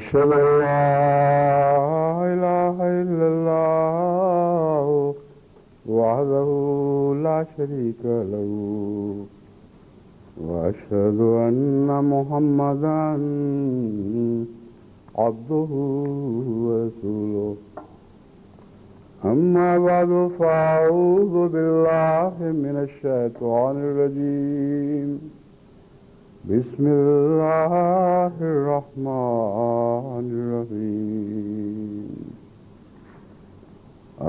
أشهد أن لا إله إلا الله وحده لا شريك له وأشهد أن محمدا عبده ورسوله أما بعد فأعوذ بالله من الشيطان الرجيم بسم الله الرحمن الرحيم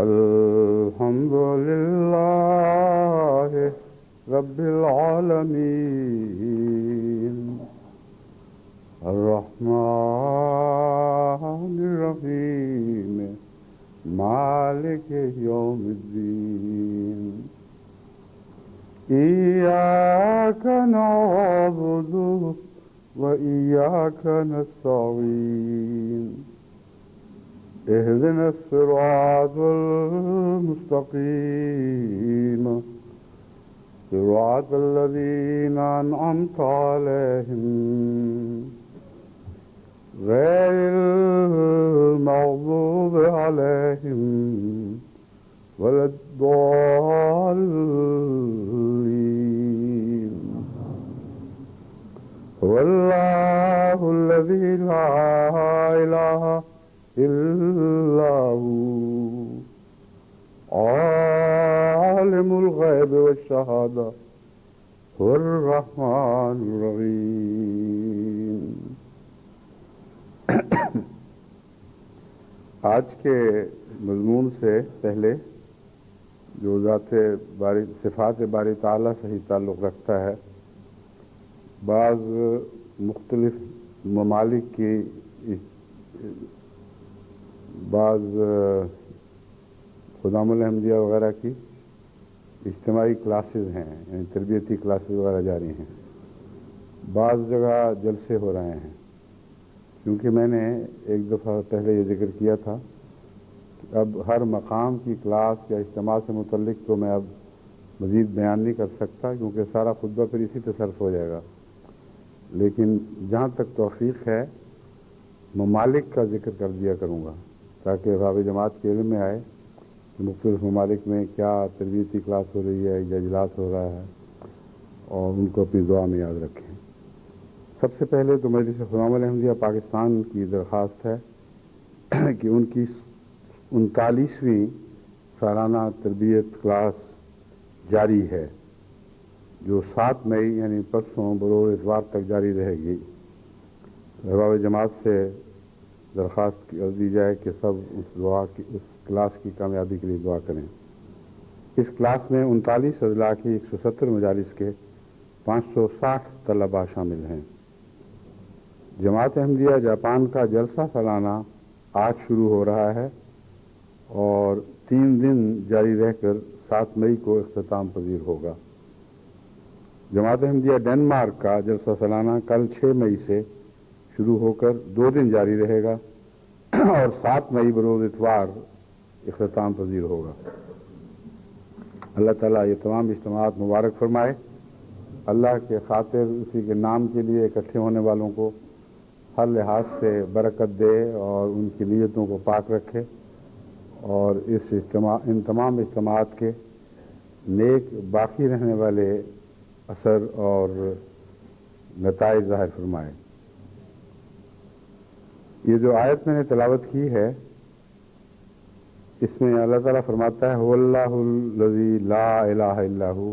الحمد لله رب العالمين الرحمن الرحيم مالك يوم الدين إياك نعبد وإياك نستعين اهدنا الصراط المستقيم صراط الذين أنعمت عليهم غير المغضوب عليهم ولا الضالين هو الله الذي لا إله إلا هو عالم الغيب والشهادة هو الرحمن الرحيم. آج کے مضمون سے پہلے جو صفات باری تعالیٰ سے ہی تعلق رکھتا ہے، بعض مختلف ممالک کی بعض خدام الاحمدیہ وغیرہ کی اجتماعی کلاسز ہیں، یعنی تربیتی کلاسز وغیرہ جاری ہیں، بعض جگہ جلسے ہو رہے ہیں. کیونکہ میں نے ایک دفعہ پہلے یہ ذکر کیا تھا کہ اب ہر مقام کی کلاس یا اجتماع سے متعلق تو میں اب مزید بیان نہیں کر سکتا، کیونکہ سارا خطبہ پھر اسی پہ صرف ہو جائے گا. لیکن جہاں تک توفیق ہے ممالک کا ذکر کر دیا کروں گا، تاکہ باب جماعت کے علم میں آئے کہ مختلف ممالک میں کیا تربیتی کلاس ہو رہی ہے یا اجلاس ہو رہا ہے، اور ان کو اپنی دعا میں یاد رکھیں. سب سے پہلے تو مجلس خدام الاحمدیہ پاکستان کی درخواست ہے کہ ان کی 39ویں سالانہ تربیت کلاس جاری ہے، جو 7 مئی یعنی پرسوں بروز اتوار تک جاری رہے گی. احباب جماعت سے درخواست کر دی جائے کہ سب اس کلاس کی کامیابی کے لیے دعا کریں. اس کلاس میں 39 اضلاع کی 170 مجالس کے 560 طلباء شامل ہیں. جماعت احمدیہ جاپان کا جلسہ سالانہ آج شروع ہو رہا ہے اور 3 دن جاری رہ کر 7 مئی کو اختتام پذیر ہوگا. جماعت احمدیہ ڈنمارک کا جلسہ سالانہ کل 6 مئی سے شروع ہو کر 2 دن جاری رہے گا اور 7 مئی بروز اتوار اختتام پذیر ہوگا. اللہ تعالیٰ یہ تمام اجتماعات مبارک فرمائے. اللہ کے خاطر اسی کے نام کے لیے اکٹھے ہونے والوں کو ہر لحاظ سے برکت دے اور ان کی نیتوں کو پاک رکھے، اور ان تمام اجتماعات کے نیک باقی رہنے والے اثر اور نتائج ظاہر فرمائے. یہ جو آیت میں نے تلاوت کی ہے، اس میں اللہ تعالیٰ فرماتا ہے هو اللہ الذی لا الہ الا هو،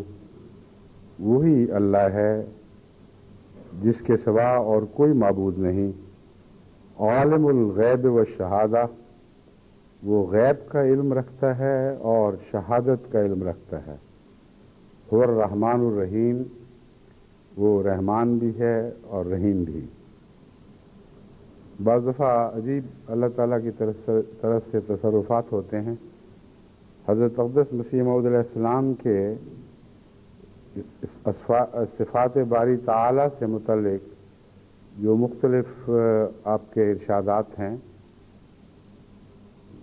وہی اللہ ہے جس کے سوا اور کوئی معبود نہیں. عالم الغیب والشہادہ، وہ غیب کا علم رکھتا ہے اور شہادت کا علم رکھتا ہے. هو الرحمن الرحیم، وہ رحمان بھی ہے اور رحیم بھی. بعض دفعہ عجیب اللہ تعالیٰ کی طرف سے تصرفات ہوتے ہیں. حضرت اقدس مسیح موعود علیہ السلام کے صفات باری تعالیٰ سے متعلق جو مختلف آپ کے ارشادات ہیں،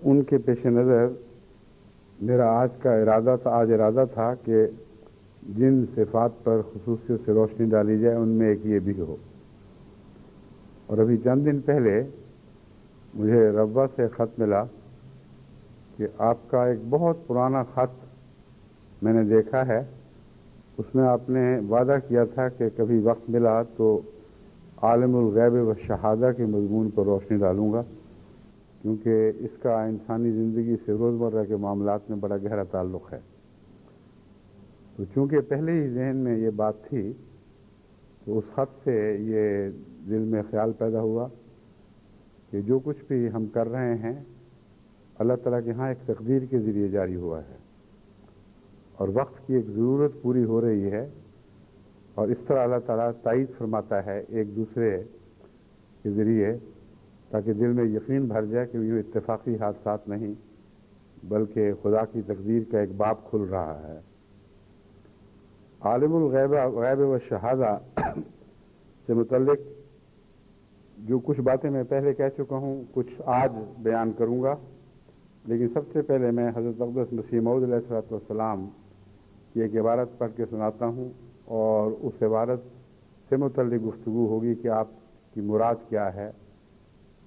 ان کے پیش نظر میرا آج ارادہ تھا کہ جن صفات پر خصوصیت سے روشنی ڈالی جائے ان میں ایک یہ بھی ہو. اور ابھی چند دن پہلے مجھے ربوہ سے خط ملا کہ آپ کا ایک بہت پرانا خط میں نے دیکھا ہے، اس میں آپ نے وعدہ کیا تھا کہ کبھی وقت ملا تو عالم الغیب و شہادہ کے مضمون پر روشنی ڈالوں گا، کیونکہ اس کا انسانی زندگی سے روزمرہ کے معاملات میں بڑا گہرا تعلق ہے۔ تو چونکہ پہلے ہی ذہن میں یہ بات تھی تو اس خط سے یہ دل میں خیال پیدا ہوا کہ جو کچھ بھی ہم کر رہے ہیں اللہ تعالیٰ کے ہاں ایک تقدیر کے ذریعے جاری ہوا ہے، اور وقت کی ایک ضرورت پوری ہو رہی ہے، اور اس طرح اللہ تعالیٰ تائید فرماتا ہے ایک دوسرے کے ذریعے، تاکہ دل میں یقین بھر جائے کہ یہ اتفاقی حادثات نہیں بلکہ خدا کی تقدیر کا ایک باب کھل رہا ہے۔ عالم الغیب و شہادہ سے متعلق جو کچھ باتیں میں پہلے کہہ چکا ہوں، کچھ آج بیان کروں گا، لیکن سب سے پہلے میں حضرت اقدس مسیح موعود علیہ السلام کی ایک عبارت پڑھ کے سناتا ہوں، اور اس عبارت سے متعلق گفتگو ہوگی کہ آپ کی مراد کیا ہے،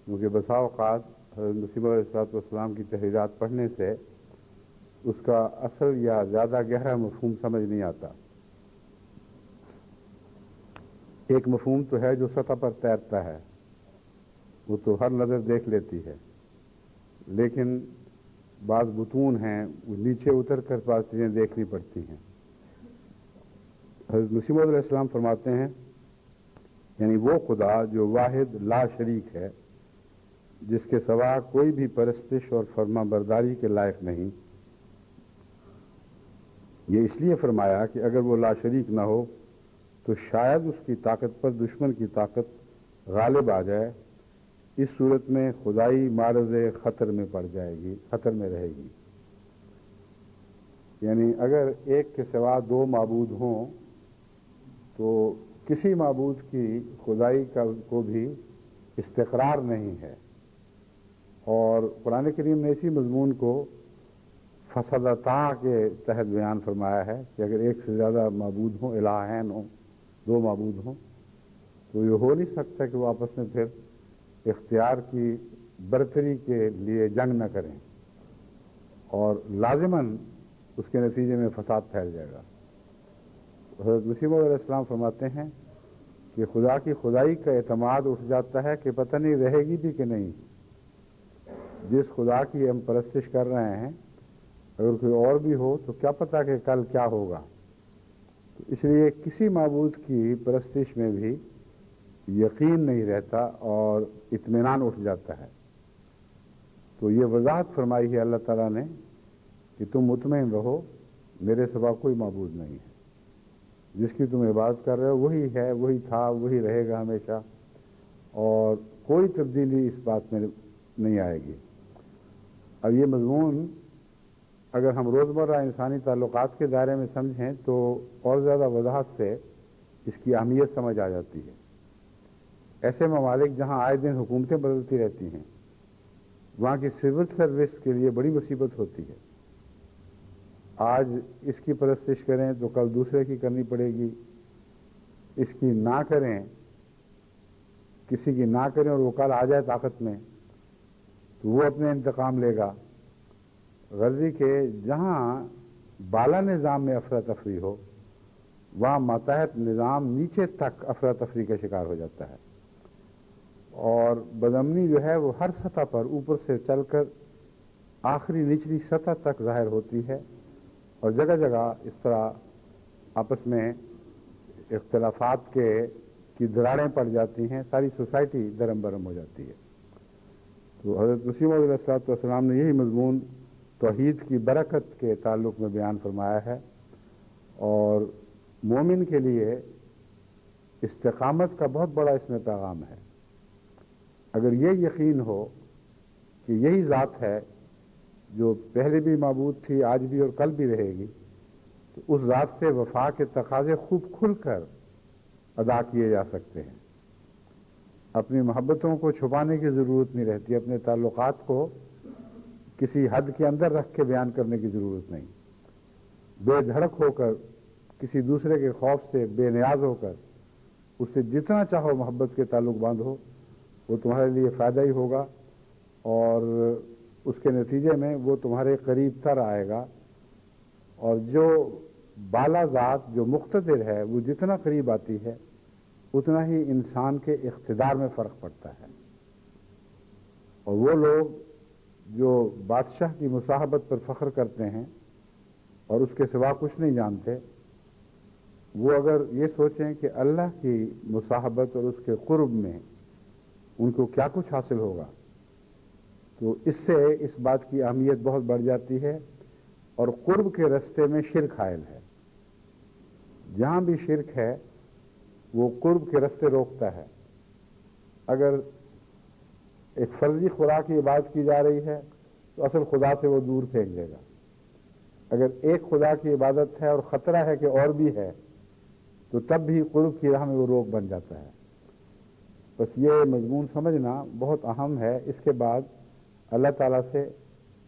کیونکہ بسا اوقات حضرت مسیح موعود علیہ السلام کی تحریرات پڑھنے سے اس کا اصل یا زیادہ گہرا مفہوم سمجھ نہیں آتا۔ ایک مفہوم تو ہے جو سطح پر تیرتا ہے، وہ تو ہر نظر دیکھ لیتی ہے، لیکن بعض بطون ہیں وہ نیچے اتر کر بعض چیزیں دیکھنی پڑتی ہیں۔ حضرت مسیح موعود علیہ السلام فرماتے ہیں، یعنی وہ خدا جو واحد لا شریک ہے، جس کے سوا کوئی بھی پرستش اور فرما برداری کے لائق نہیں، یہ اس لیے فرمایا کہ اگر وہ لا شریک نہ ہو تو شاید اس کی طاقت پر دشمن کی طاقت غالب آ جائے، اس صورت میں خدائی معرض خطر میں پڑ جائے گی، خطر میں رہے گی۔ یعنی اگر ایک کے سوا دو معبود ہوں تو کسی معبود کی خدائی کو بھی استقرار نہیں ہے، اور قرآن کریم نے اسی مضمون کو فسدتا کے تحت بیان فرمایا ہے کہ اگر ایک سے زیادہ معبود ہوں، الہین ہوں، دو معبود ہوں، تو یہ ہو نہیں سکتا کہ وہ آپس میں پھر اختیار کی برتری کے لیے جنگ نہ کریں، اور لازماً اس کے نتیجے میں فساد پھیل جائے گا۔ حضرت مسیح موعود علیہ السلام فرماتے ہیں کہ خدا کی خدائی کا اعتماد اٹھ جاتا ہے کہ پتہ نہیں رہے گی بھی کہ نہیں۔ جس خدا کی ہم پرستش کر رہے ہیں اگر کوئی اور بھی ہو تو کیا پتہ کہ کل کیا ہوگا۔ تو اس لیے کسی معبود کی پرستش میں بھی یقین نہیں رہتا اور اطمینان اٹھ جاتا ہے۔ تو یہ وضاحت فرمائی ہے اللہ تعالیٰ نے کہ تم مطمئن رہو، میرے سوا کوئی معبود نہیں ہے، جس کی تم عبادت کر رہے ہو وہی ہے، وہی تھا، وہی رہے گا ہمیشہ، اور کوئی تبدیلی اس بات میں نہیں آئے گی۔ اب یہ مضمون اگر ہم روزمرہ انسانی تعلقات کے دائرے میں سمجھیں تو اور زیادہ وضاحت سے اس کی اہمیت سمجھ آ جاتی ہے۔ ایسے ممالک جہاں آئے دن حکومتیں بدلتی رہتی ہیں، وہاں کی سول سروس کے لیے بڑی مصیبت ہوتی ہے۔ آج اس کی پرستش کریں تو کل دوسرے کی کرنی پڑے گی، اس کی نہ کریں، کسی کی نہ کریں اور وہ کل آ جائے طاقت میں تو وہ اپنے انتقام لے گا۔ غرضی کہ جہاں بالا نظام میں افراتفری ہو وہاں ماتحت نظام نیچے تک افراتفری کا شکار ہو جاتا ہے، اور بدامنی جو ہے وہ ہر سطح پر اوپر سے چل کر آخری نچلی سطح تک ظاہر ہوتی ہے، اور جگہ جگہ اس طرح آپس میں اختلافات کی دراڑیں پڑ جاتی ہیں، ساری سوسائٹی درم برم ہو جاتی ہے۔ تو حضرت مسیح موعود علیہ السلام نے یہی مضمون توحید کی برکت کے تعلق میں بیان فرمایا ہے، اور مومن کے لیے استقامت کا بہت بڑا اس میں پیغام ہے۔ اگر یہ یقین ہو کہ یہی ذات ہے جو پہلے بھی معبود تھی، آج بھی اور کل بھی رہے گی، تو اس ذات سے وفا کے تقاضے خوب کھل کر ادا کیے جا سکتے ہیں۔ اپنی محبتوں کو چھپانے کی ضرورت نہیں رہتی، اپنے تعلقات کو کسی حد کے اندر رکھ کے بیان کرنے کی ضرورت نہیں، بے دھڑک ہو کر کسی دوسرے کے خوف سے بے نیاز ہو کر اس سے جتنا چاہو محبت کے تعلق باندھو، وہ تمہارے لیے فائدہ ہی ہوگا، اور اس کے نتیجے میں وہ تمہارے قریب تر آئے گا، اور جو بالا ذات جو مقتدر ہے وہ جتنا قریب آتی ہے اتنا ہی انسان کے اقتدار میں فرق پڑتا ہے۔ اور وہ لوگ جو بادشاہ کی مصاحبت پر فخر کرتے ہیں اور اس کے سوا کچھ نہیں جانتے، وہ اگر یہ سوچیں کہ اللہ کی مصاحبت اور اس کے قرب میں ان کو کیا کچھ حاصل ہوگا، تو اس سے اس بات کی اہمیت بہت بڑھ جاتی ہے۔ اور قرب کے رستے میں شرک حائل ہے، جہاں بھی شرک ہے وہ قرب کے رستے روکتا ہے۔ اگر ایک فرضی خوراک کی عبادت کی جا رہی ہے تو اصل خدا سے وہ دور پھینک دے گا۔ اگر ایک خدا کی عبادت ہے اور خطرہ ہے کہ اور بھی ہے تو تب بھی قرب کی راہ میں وہ روک بن جاتا ہے۔ بس یہ مضمون سمجھنا بہت اہم ہے۔ اس کے بعد اللہ تعالیٰ سے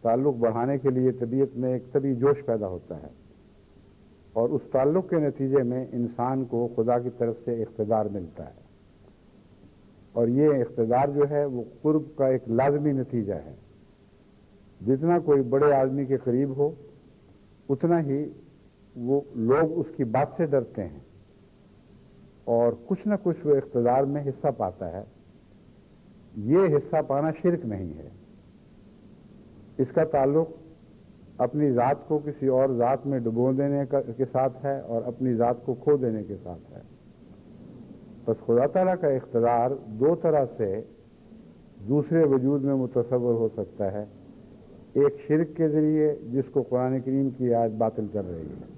تعلق بڑھانے کے لیے طبیعت میں ایک طبعی جوش پیدا ہوتا ہے، اور اس تعلق کے نتیجے میں انسان کو خدا کی طرف سے اقتدار ملتا ہے، اور یہ اقتدار جو ہے وہ قرب کا ایک لازمی نتیجہ ہے۔ جتنا کوئی بڑے آدمی کے قریب ہو اتنا ہی وہ لوگ اس کی بات سے ڈرتے ہیں، اور کچھ نہ کچھ وہ اقتدار میں حصہ پاتا ہے۔ یہ حصہ پانا شرک نہیں ہے، اس کا تعلق اپنی ذات کو کسی اور ذات میں ڈبو دینے کے ساتھ ہے اور اپنی ذات کو کھو دینے کے ساتھ ہے۔ بس خدا تعالیٰ کا اقتدار دو طرح سے دوسرے وجود میں متصور ہو سکتا ہے۔ ایک شرک کے ذریعے جس کو قرآن کریم کی آیت باطل کر رہی ہے،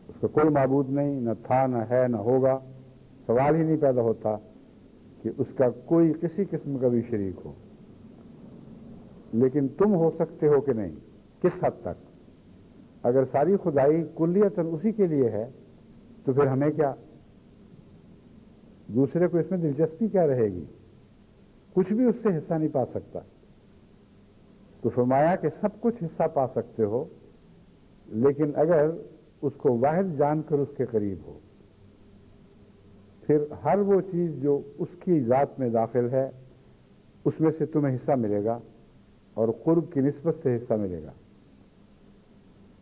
اس کا کوئی معبود نہیں، نہ تھا نہ ہے نہ ہوگا، سوال ہی نہیں پیدا ہوتا کہ اس کا کوئی کسی قسم کا بھی شریک ہو۔ لیکن تم ہو سکتے ہو کہ نہیں، کس حد تک؟ اگر ساری خدائی کلیتاً اسی کے لیے ہے تو پھر ہمیں کیا، دوسرے کو اس میں دلچسپی کیا رہے گی؟ کچھ بھی اس سے حصہ نہیں پا سکتا۔ تو فرمایا کہ سب کچھ حصہ پا سکتے ہو، لیکن اگر اس کو واحد جان کر اس کے قریب ہو، پھر ہر وہ چیز جو اس کی ذات میں داخل ہے اس میں سے تمہیں حصہ ملے گا، اور قرب کی نسبت سے حصہ ملے گا۔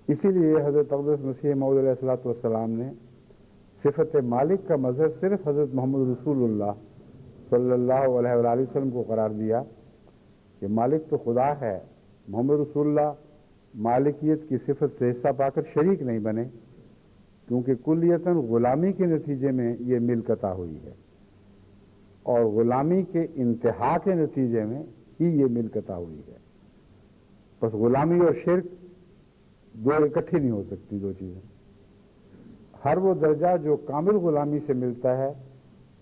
اسی لیے حضرت اقدس مسیح موعود علیہ الصلوۃ والسلام نے صفت مالک کا مظہر صرف حضرت محمد رسول اللہ صلی اللہ علیہ وآلہ وسلم کو قرار دیا کہ مالک تو خدا ہے، محمد رسول اللہ مالکیت کی صفت سے حصہ پا کر شریک نہیں بنے، کیونکہ کلیتاً غلامی کے نتیجے میں یہ ملک عطا ہوئی ہے، اور غلامی کے انتہا کے نتیجے میں ہی یہ ملک عطا ہوئی ہے۔ بس غلامی اور شرک دو اکٹھی نہیں ہو سکتی، دو چیزیں۔ ہر وہ درجہ جو کامل غلامی سے ملتا ہے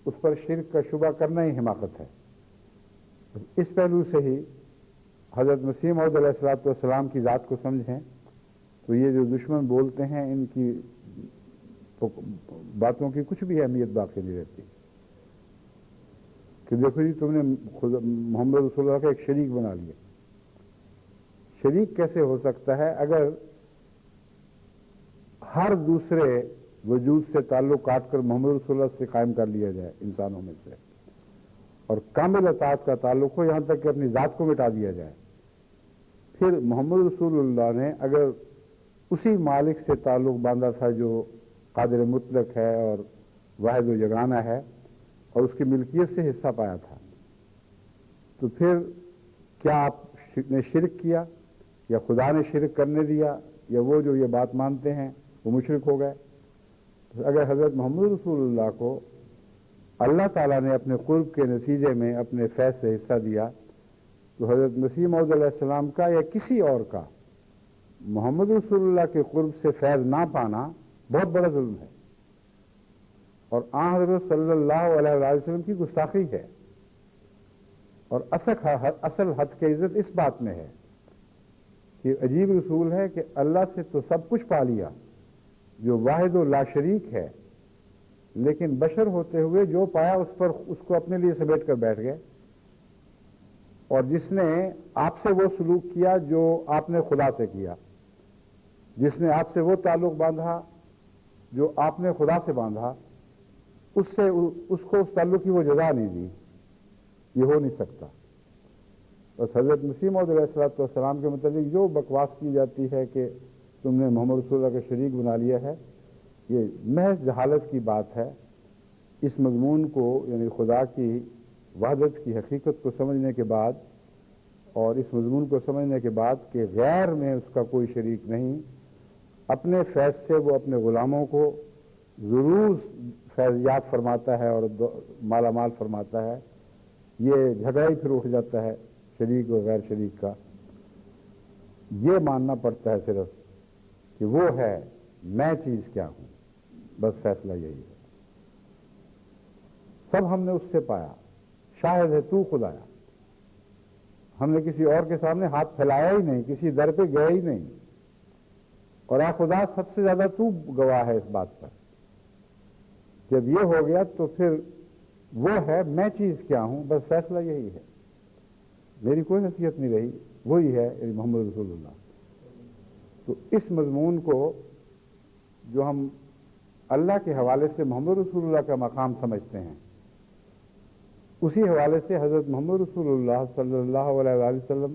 اس پر شرک کا شبہ کرنا ہی حماقت ہے۔ اس پہلو سے ہی حضرت مسیح موعود علیہ الصلوۃ والسلام کی ذات کو سمجھیں تو یہ جو دشمن بولتے ہیں ان کی باتوں کی کچھ بھی اہمیت باقی نہیں رہتی کہ دیکھو جی تم نے محمد رسول اللہ کا ایک شریک بنا لیا۔ شریک کیسے ہو سکتا ہے اگر ہر دوسرے وجود سے تعلق کاٹ کر محمد رسول اللہ سے قائم کر لیا جائے انسانوں میں سے، اور کامل اطاعت کا تعلق ہو یہاں تک کہ اپنی ذات کو مٹا دیا جائے۔ پھر محمد رسول اللہ نے اگر اسی مالک سے تعلق باندھا تھا جو قادر مطلق ہے اور واحد و یگانہ ہے، اور اس کی ملکیت سے حصہ پایا تھا، تو پھر کیا آپ نے شرک کیا، یا خدا نے شرک کرنے دیا، یا وہ جو یہ بات مانتے ہیں وہ مشرک ہو گئے؟ اگر حضرت محمد رسول اللہ کو اللہ تعالیٰ نے اپنے قرب کے نتیجے میں اپنے فیض سے حصہ دیا، تو حضرت مسیح موعود علیہ السلام کا یا کسی اور کا محمد رسول اللہ کے قرب سے فیض نہ پانا بہت بڑا ظلم ہے، اور آن حضرت صلی اللہ علیہ وآلہ وسلم کی گستاخی ہے۔ اور اصل حد کی عزت اس بات میں ہے کہ عجیب رسول ہے کہ اللہ سے تو سب کچھ پا لیا جو واحد و لا شریک ہے، لیکن بشر ہوتے ہوئے جو پایا اس کو اپنے لیے سمیٹ کر بیٹھ گئے، اور جس نے آپ سے وہ سلوک کیا جو آپ نے خدا سے کیا، جس نے آپ سے وہ تعلق باندھا جو آپ نے خدا سے باندھا، اس کو اس تعلق کی وہ جزا نہیں دی۔ یہ ہو نہیں سکتا۔ بس حضرت مسیح موعود علیہ السلام کے متعلق جو بکواس کی جاتی ہے کہ تم نے محمد رسول اللہ کا شریک بنا لیا ہے، یہ محض جہالت کی بات ہے۔ اس مضمون کو یعنی خدا کی وحدت کی حقیقت کو سمجھنے کے بعد اور اس مضمون کو سمجھنے کے بعد کہ غیر میں اس کا کوئی شریک نہیں، اپنے فیض سے وہ اپنے غلاموں کو ضرور فیضیات فرماتا ہے اور مالا مال فرماتا ہے، یہ جھگڑا ہی پھر اٹھ جاتا ہے شریک و غیر شریک کا۔ یہ ماننا پڑتا ہے صرف کہ وہ ہے، میں چیز کیا ہوں، بس فیصلہ یہی ہے۔ سب ہم نے اس سے پایا، شاہد ہے تو خدایا۔ ہم نے کسی اور کے سامنے ہاتھ پھیلایا ہی نہیں، کسی در پہ گئے ہی نہیں، اور اے خدا سب سے زیادہ تو گواہ ہے اس بات پر۔ جب یہ ہو گیا تو پھر وہ ہے، میں چیز کیا ہوں، بس فیصلہ یہی ہے، میری کوئی حیثیت نہیں رہی، وہی ہے محمد رسول اللہ۔ تو اس مضمون کو جو ہم اللہ کے حوالے سے محمد رسول اللہ کا مقام سمجھتے ہیں، اسی حوالے سے حضرت محمد رسول اللہ صلی اللہ علیہ وآلہ وسلم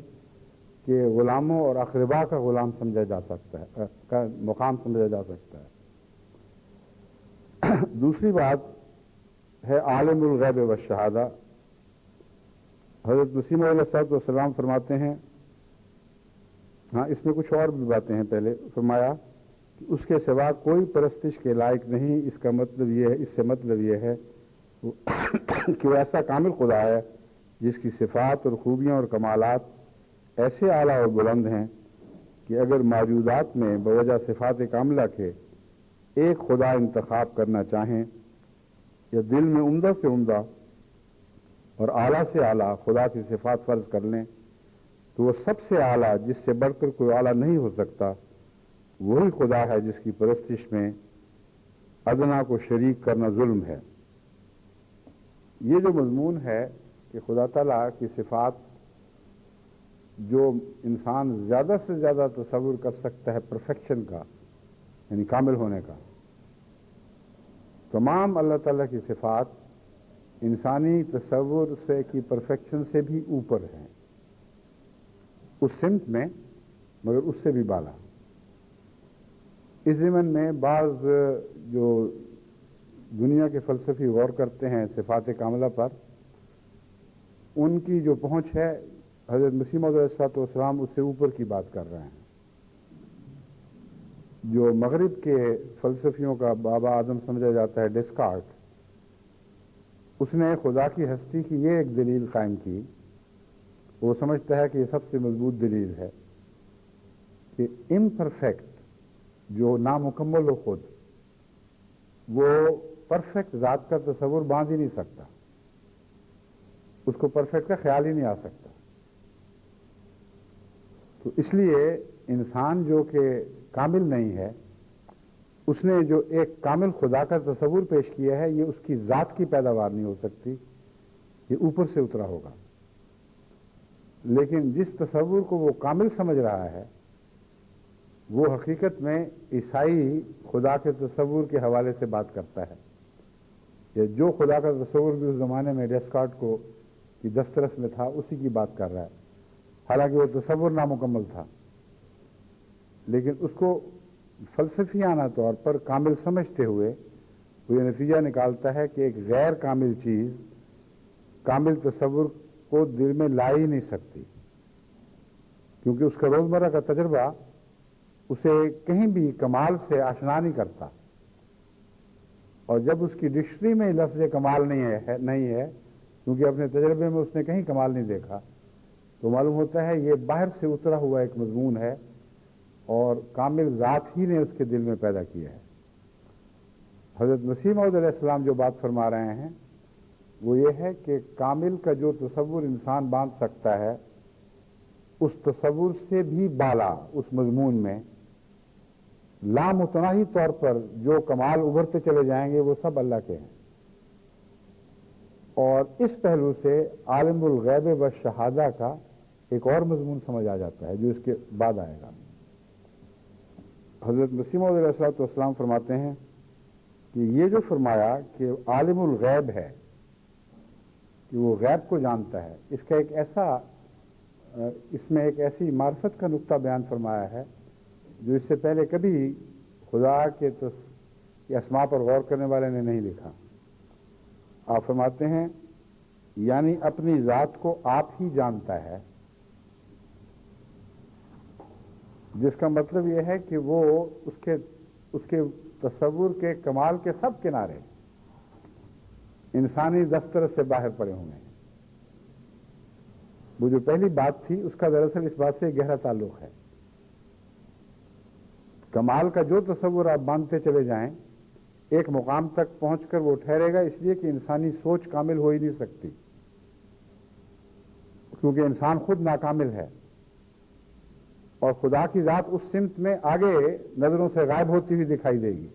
کے غلاموں اور اقربا کا غلام سمجھا جا سکتا ہے، کا مقام سمجھا جا سکتا ہے۔ دوسری بات ہے عالم الغیب والشہادہ۔ حضرت مسیح موعود علیہ السلام فرماتے ہیں، ہاں اس میں کچھ اور بھی باتیں ہیں، پہلے فرمایا کہ اس کے سوا کوئی پرستش کے لائق نہیں۔ اس کا مطلب یہ ہے، اس سے مطلب یہ ہے کہ وہ ایسا کامل خدا ہے جس کی صفات اور خوبیاں اور کمالات ایسے اعلیٰ اور بلند ہیں کہ اگر موجودات میں بوجہ صفات کاملہ کے ایک خدا انتخاب کرنا چاہیں یا دل میں عمدہ سے عمدہ اور اعلیٰ سے اعلیٰ خدا کی صفات فرض کر لیں تو وہ سب سے اعلیٰ، جس سے بڑھ کر کوئی اعلیٰ نہیں ہو سکتا، وہی خدا ہے جس کی پرستش میں ادنا کو شریک کرنا ظلم ہے۔ یہ جو مضمون ہے کہ خدا تعالیٰ کی صفات جو انسان زیادہ سے زیادہ تصور کر سکتا ہے پرفیکشن کا، یعنی کامل ہونے کا، تمام اللہ تعالیٰ کی صفات انسانی تصور سے کی پرفیکشن سے بھی اوپر ہیں، اس سمت میں، مگر اس سے بھی بالا۔ اس ضمن میں بعض جو دنیا کے فلسفی غور کرتے ہیں صفات کاملہ پر، ان کی جو پہنچ ہے حضرت مسیح موعود علیہ السلام اس سے اوپر کی بات کر رہے ہیں۔ جو مغرب کے فلسفیوں کا بابا آدم سمجھا جاتا ہے، ڈیسکارٹ، اس نے خدا کی ہستی کی یہ ایک دلیل قائم کی، وہ سمجھتا ہے کہ یہ سب سے مضبوط دلیل ہے کہ امپرفیکٹ، جو نامکمل ہو خود، وہ پرفیکٹ ذات کا تصور باندھ ہی نہیں سکتا، اس کو پرفیکٹ کا خیال ہی نہیں آ سکتا۔ تو اس لیے انسان جو کہ کامل نہیں ہے، اس نے جو ایک کامل خدا کا تصور پیش کیا ہے، یہ اس کی ذات کی پیداوار نہیں ہو سکتی، یہ اوپر سے اترا ہوگا۔ لیکن جس تصور کو وہ کامل سمجھ رہا ہے، وہ حقیقت میں عیسائی خدا کے تصور کے حوالے سے بات کرتا ہے، یا جو خدا کا تصور بھی اس زمانے میں ڈیسکارٹ کو کی دسترس میں تھا، اسی کی بات کر رہا ہے، حالانکہ وہ تصور نامکمل تھا، لیکن اس کو فلسفیانہ طور پر کامل سمجھتے ہوئے وہ یہ نتیجہ نکالتا ہے کہ ایک غیر کامل چیز کامل تصور کو دل میں لا ہی نہیں سکتی، کیونکہ اس کا روزمرہ کا تجربہ اسے کہیں بھی کمال سے آشنا نہیں کرتا، اور جب اس کی ڈکشنری میں لفظ کمال نہیں ہے کیونکہ اپنے تجربے میں اس نے کہیں کمال نہیں دیکھا، تو معلوم ہوتا ہے یہ باہر سے اترا ہوا ایک مضمون ہے اور کامل ذات ہی نے اس کے دل میں پیدا کیا ہے۔ حضرت مسیح موعود علیہ السلام جو بات فرما رہے ہیں وہ یہ ہے کہ کامل کا جو تصور انسان باندھ سکتا ہے، اس تصور سے بھی بالا اس مضمون میں لامتناہی طور پر جو کمال ابھرتے چلے جائیں گے وہ سب اللہ کے ہیں، اور اس پہلو سے عالم الغیب والشہادہ کا ایک اور مضمون سمجھ آ جاتا ہے جو اس کے بعد آئے گا۔ حضرت مسیح موعود علیہ السلام فرماتے ہیں کہ یہ جو فرمایا کہ عالم الغیب ہے، کہ وہ غیب کو جانتا ہے، اس کا ایک ایسا اس میں ایک ایسی معرفت کا نقطہ بیان فرمایا ہے جو اس سے پہلے کبھی خدا کے اسماء پر غور کرنے والے نے نہیں لکھا. آپ فرماتے ہیں یعنی اپنی ذات کو آپ ہی جانتا ہے، جس کا مطلب یہ ہے کہ وہ اس کے تصور کے کمال کے سب کنارے انسانی دسترس سے باہر پڑے ہوئے ہیں. وہ جو پہلی بات تھی اس کا دراصل اس بات سے گہرا تعلق ہے. کمال کا جو تصور آپ باندھتے چلے جائیں ایک مقام تک پہنچ کر وہ ٹھہرے گا، اس لیے کہ انسانی سوچ کامل ہو ہی نہیں سکتی، کیونکہ انسان خود ناکامل ہے اور خدا کی ذات اس سمت میں آگے نظروں سے غائب ہوتی ہوئی دکھائی دے گی.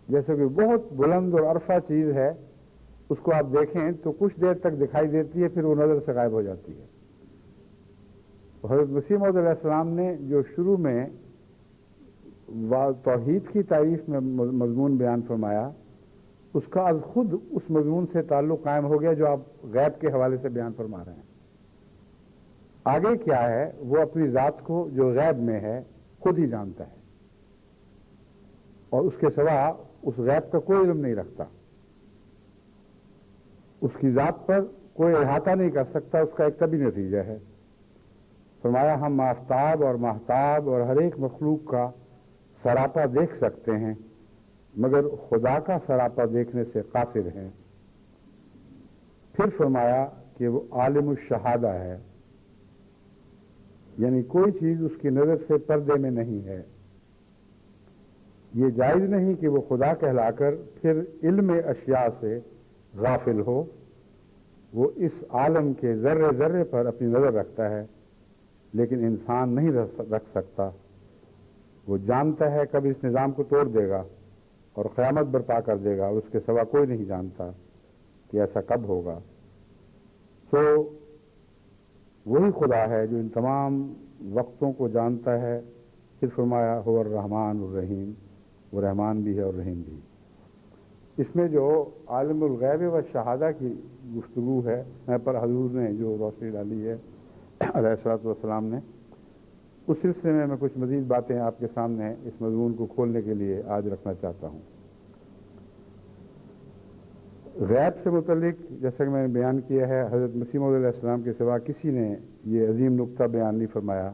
جیسے کہ بہت بلند اور عرفہ چیز ہے، اس کو آپ دیکھیں تو کچھ دیر تک دکھائی دیتی ہے، پھر وہ نظر سے غائب ہو جاتی ہے. حضرت مسیح موعود علیہ السلام نے جو شروع میں توحید کی تعریف میں مضمون بیان فرمایا، اس کا از خود اس مضمون سے تعلق قائم ہو گیا جو آپ غیب کے حوالے سے بیان فرما رہے ہیں. آگے کیا ہے؟ وہ اپنی ذات کو جو غیب میں ہے خود ہی جانتا ہے اور اس کے سوا اس غیب کا کوئی علم نہیں رکھتا. اس کی ذات پر کوئی احاطہ نہیں کر سکتا، اس کا ایک طبی نتیجہ ہے. فرمایا ہم آفتاب اور ماہتاب اور ہر ایک مخلوق کا سراپا دیکھ سکتے ہیں مگر خدا کا سراپا دیکھنے سے قاصر ہیں. پھر فرمایا کہ وہ عالم الشہادہ ہے، یعنی کوئی چیز اس کی نظر سے پردے میں نہیں ہے. یہ جائز نہیں کہ وہ خدا کہلا کر پھر علم اشیاء سے غافل ہو. وہ اس عالم کے ذرے ذرے پر اپنی نظر رکھتا ہے لیکن انسان نہیں رکھ سکتا. وہ جانتا ہے کب اس نظام کو توڑ دے گا اور قیامت برپا کر دے گا، اور اس کے سوا کوئی نہیں جانتا کہ ایسا کب ہوگا. تو وہی خدا ہے جو ان تمام وقتوں کو جانتا ہے. پھر فرمایا هو الرحمن الرحیم، وہ رحمان بھی ہے اور رحیم بھی. اس میں جو عالم الغیب و شہادہ کی گفتگو ہے پر حضور نے جو روشنی ڈالی ہے علیہ الصلوۃ والسلام نے، اس سلسلے میں کچھ مزید باتیں آپ کے سامنے اس مضمون کو کھولنے کے لیے آج رکھنا چاہتا ہوں. غیب سے متعلق جیسا کہ میں نے بیان کیا ہے، حضرت مسیح موعود علیہ السلام کے سوا کسی نے یہ عظیم نقطہ بیان نہیں فرمایا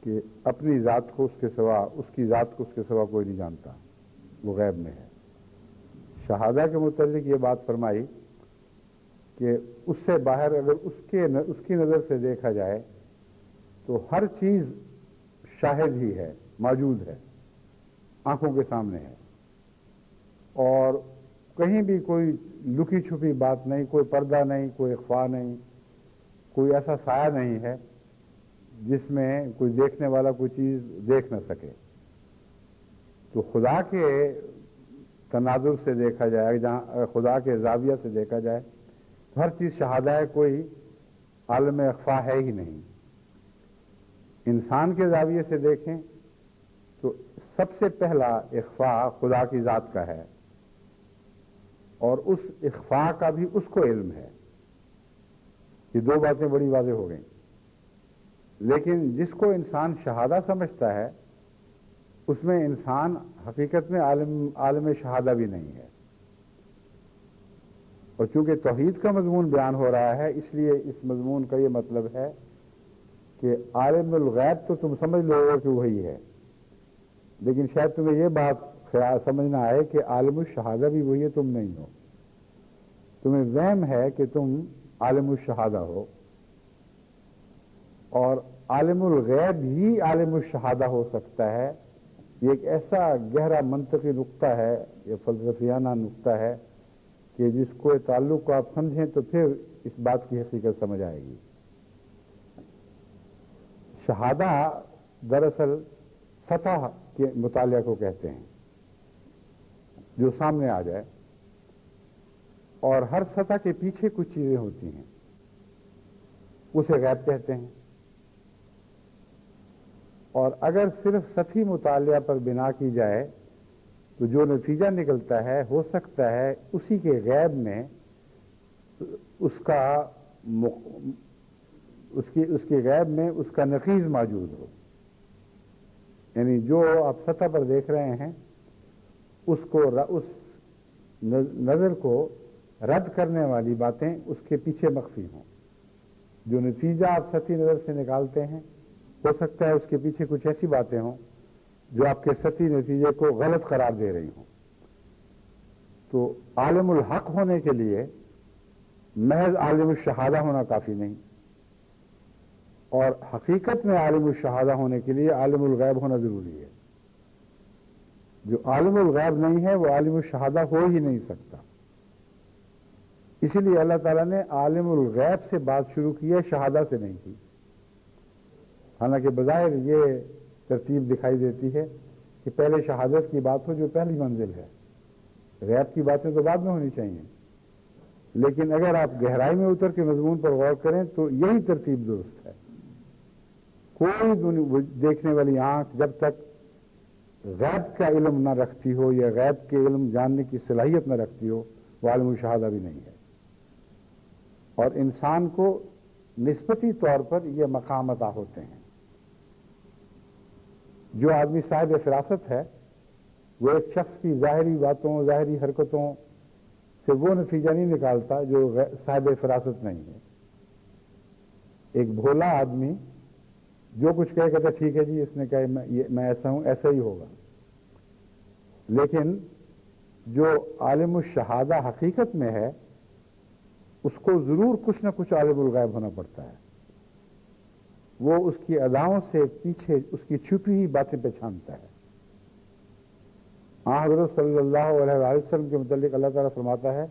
کہ اپنی ذات کو اس کے سوا، اس کی ذات کو اس کے سوا کوئی نہیں جانتا، وہ غیب میں ہے. شہادہ کے متعلق یہ بات فرمائی کہ اس سے باہر اگر اس کی نظر سے دیکھا جائے تو ہر چیز شاہد ہی ہے، موجود ہے، آنکھوں کے سامنے ہے، اور کہیں بھی کوئی لکی چھپی بات نہیں، کوئی پردہ نہیں، کوئی اخفا نہیں، کوئی ایسا سایہ نہیں ہے جس میں کوئی دیکھنے والا کوئی چیز دیکھ نہ سکے. تو خدا کے تناظر سے دیکھا جائے، جہاں خدا کے زاویہ سے دیکھا جائے ہر چیز شہادہ ہے، کوئی عالم اخفا ہے ہی نہیں. انسان کے زاویے سے دیکھیں تو سب سے پہلا اخفا خدا کی ذات کا ہے اور اس اخفا کا بھی اس کو علم ہے. یہ دو باتیں بڑی واضح ہو گئیں. لیکن جس کو انسان شہادہ سمجھتا ہے اس میں انسان حقیقت میں عالم شہادہ بھی نہیں ہے. اور چونکہ توحید کا مضمون بیان ہو رہا ہے اس لیے اس مضمون کا یہ مطلب ہے کہ عالم الغیب تو تم سمجھ لو کہ وہی ہے، لیکن شاید تمہیں یہ بات خیال سمجھنا آئے کہ عالم الشہادہ بھی وہی ہے، تم نہیں ہو. تمہیں وہم ہے کہ تم عالم الشہادہ ہو، اور عالم الغیب ہی عالم الشہادہ ہو سکتا ہے. یہ ایک ایسا گہرا منطقی نقطہ ہے، یہ فلسفیانہ نقطہ ہے کہ جس کو تعلق کو آپ سمجھیں تو پھر اس بات کی حقیقت سمجھ آئے گی. شہادہ دراصل سطح کے مطالعہ کو کہتے ہیں جو سامنے آ جائے، اور ہر سطح کے پیچھے کچھ چیزیں ہوتی ہیں، اسے غیب کہتے ہیں. اور اگر صرف سطحی مطالعہ پر بنا کی جائے تو جو نتیجہ نکلتا ہے ہو سکتا ہے اسی کے غیب میں اس کا اس کی غیب میں اس کا نقیض موجود ہو، یعنی جو آپ سطح پر دیکھ رہے ہیں اس نظر کو رد کرنے والی باتیں اس کے پیچھے مخفی ہوں۔ جو نتیجہ آپ سطحی نظر سے نکالتے ہیں ہو سکتا ہے اس کے پیچھے کچھ ایسی باتیں ہوں جو آپ کے سطحی نتیجے کو غلط قرار دے رہی ہوں۔ تو عالم الحق ہونے کے لیے محض عالم الشہادہ ہونا کافی نہیں، اور حقیقت میں عالم الشہادہ ہونے کے لیے عالم الغیب ہونا ضروری ہے۔ جو عالم الغیب نہیں ہے وہ عالم الشہادہ ہو ہی نہیں سکتا۔ اسی لیے اللہ تعالیٰ نے عالم الغیب سے بات شروع کی ہے، شہادہ سے نہیں کی۔ حالانکہ بظاہر یہ ترتیب دکھائی دیتی ہے کہ پہلے شہادت کی بات ہو جو پہلی منزل ہے، غیب کی باتیں تو بعد میں ہونی چاہیے۔ لیکن اگر آپ گہرائی میں اتر کے مضمون پر غور کریں تو یہی ترتیب درست ہے۔ کوئی دیکھنے والی آنکھ جب تک غیب کا علم نہ رکھتی ہو یا غیب کے علم جاننے کی صلاحیت نہ رکھتی ہو وہ عالم الشہادہ بھی نہیں ہے، اور انسان کو نسبتی طور پر یہ مقام عطا ہوتے ہیں۔ جو آدمی صاحب فراست ہے وہ ایک شخص کی ظاہری باتوں، ظاہری حرکتوں سے وہ نتیجہ نہیں نکالتا جو صاحب فراست نہیں ہے۔ ایک بھولا آدمی جو کچھ کہتا ٹھیک ہے جی اس نے کہا میں ایسا ہوں، ایسا ہی ہوگا، لیکن جو عالم الشہادہ حقیقت میں ہے اس کو ضرور کچھ نہ کچھ عالم الغیب ہونا پڑتا ہے۔ وہ اس کی اداؤں سے پیچھے اس کی چھپی ہوئی باتیں پہچانتا ہے۔ حضرت صلی اللہ علیہ وسلم کے متعلق اللہ تعالیٰ فرماتا ہے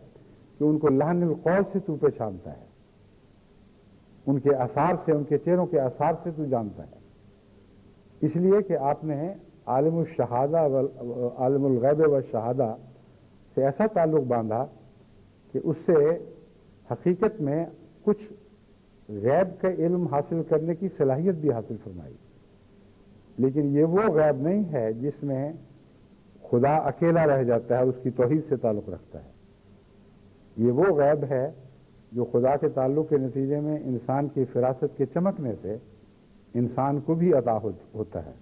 کہ ان کو لحن القول سے تو پہچانتا ہے، ان کے آثار سے، ان کے چہروں کے آثار سے تو جانتا ہے۔ اس لیے کہ آپ نے عالم الشہادہ عالم الغیب والشہادہ سے ایسا تعلق باندھا کہ اس سے حقیقت میں کچھ غیب کا علم حاصل کرنے کی صلاحیت بھی حاصل فرمائی۔ لیکن یہ وہ غیب نہیں ہے جس میں خدا اکیلا رہ جاتا ہے، اس کی توحید سے تعلق رکھتا ہے۔ یہ وہ غیب ہے جو خدا کے تعلق کے نتیجے میں انسان کی فراست کے چمکنے سے انسان کو بھی عطا ہوتا ہے۔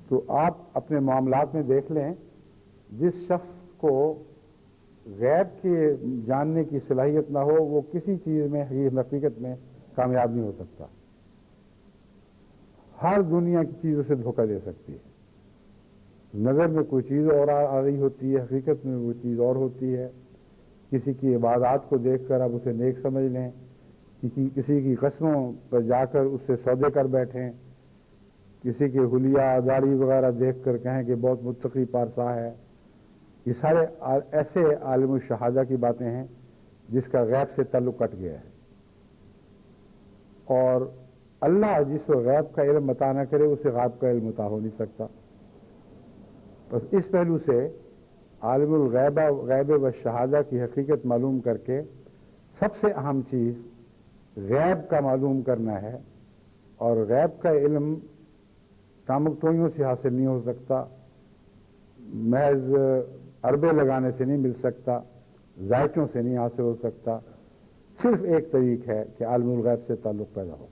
تو آپ اپنے معاملات میں دیکھ لیں، جس شخص کو غیب کے جاننے کی صلاحیت نہ ہو وہ کسی چیز میں حقیقت میں کامیاب نہیں ہو سکتا۔ ہر دنیا کی چیزوں سے دھوکہ دے سکتی ہے۔ نظر میں کوئی چیز اور آ رہی ہوتی ہے، حقیقت میں وہ چیز اور ہوتی ہے۔ کسی کی عبادات کو دیکھ کر آپ اسے نیک سمجھ لیں، کسی کی قسموں پر جا کر اس سے سودے کر بیٹھیں، کسی کے حلیہ داڑھی وغیرہ دیکھ کر کہیں کہ بہت متقی پارسا ہے۔ یہ سارے ایسے عالم الشہادہ کی باتیں ہیں جس کا غیب سے تعلق کٹ گیا ہے، اور اللہ جس کو غیب کا علم عطا نہ کرے اسے غیب کا علم عطا ہو نہیں سکتا۔ بس اس پہلو سے عالم غیب و شہادہ کی حقیقت معلوم کر کے سب سے اہم چیز غیب کا معلوم کرنا ہے، اور غیب کا علم ٹامکٹوئیوں سے حاصل نہیں ہو سکتا، محض عربے لگانے سے نہیں مل سکتا، ذائچوں سے نہیں حاصل ہو سکتا۔ صرف ایک طریق ہے کہ عالم الغیب سے تعلق پیدا ہو،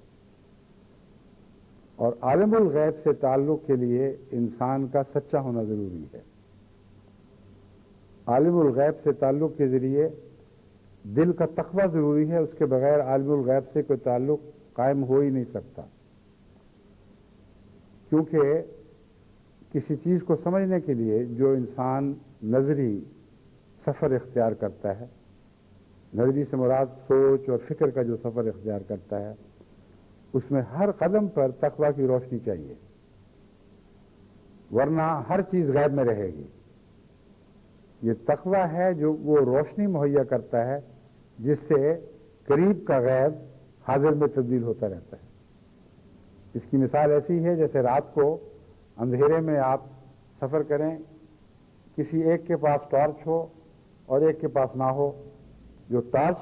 اور عالم الغیب سے تعلق کے لیے انسان کا سچا ہونا ضروری ہے۔ عالم الغیب سے تعلق کے ذریعے دل کا تقویٰ ضروری ہے، اس کے بغیر عالم الغیب سے کوئی تعلق قائم ہو ہی نہیں سکتا، کیونکہ کسی چیز کو سمجھنے کے لیے جو انسان نظری سفر اختیار کرتا ہے، نظری سے مراد سوچ اور فکر کا جو سفر اختیار کرتا ہے، اس میں ہر قدم پر تقویٰ کی روشنی چاہیے، ورنہ ہر چیز غیب میں رہے گی۔ یہ تقویٰ ہے جو وہ روشنی مہیا کرتا ہے جس سے قریب کا غیب حاضر میں تبدیل ہوتا رہتا ہے۔ اس کی مثال ایسی ہے جیسے رات کو اندھیرے میں آپ سفر کریں، کسی ایک کے پاس ٹارچ ہو اور ایک کے پاس نہ ہو۔ جو ٹارچ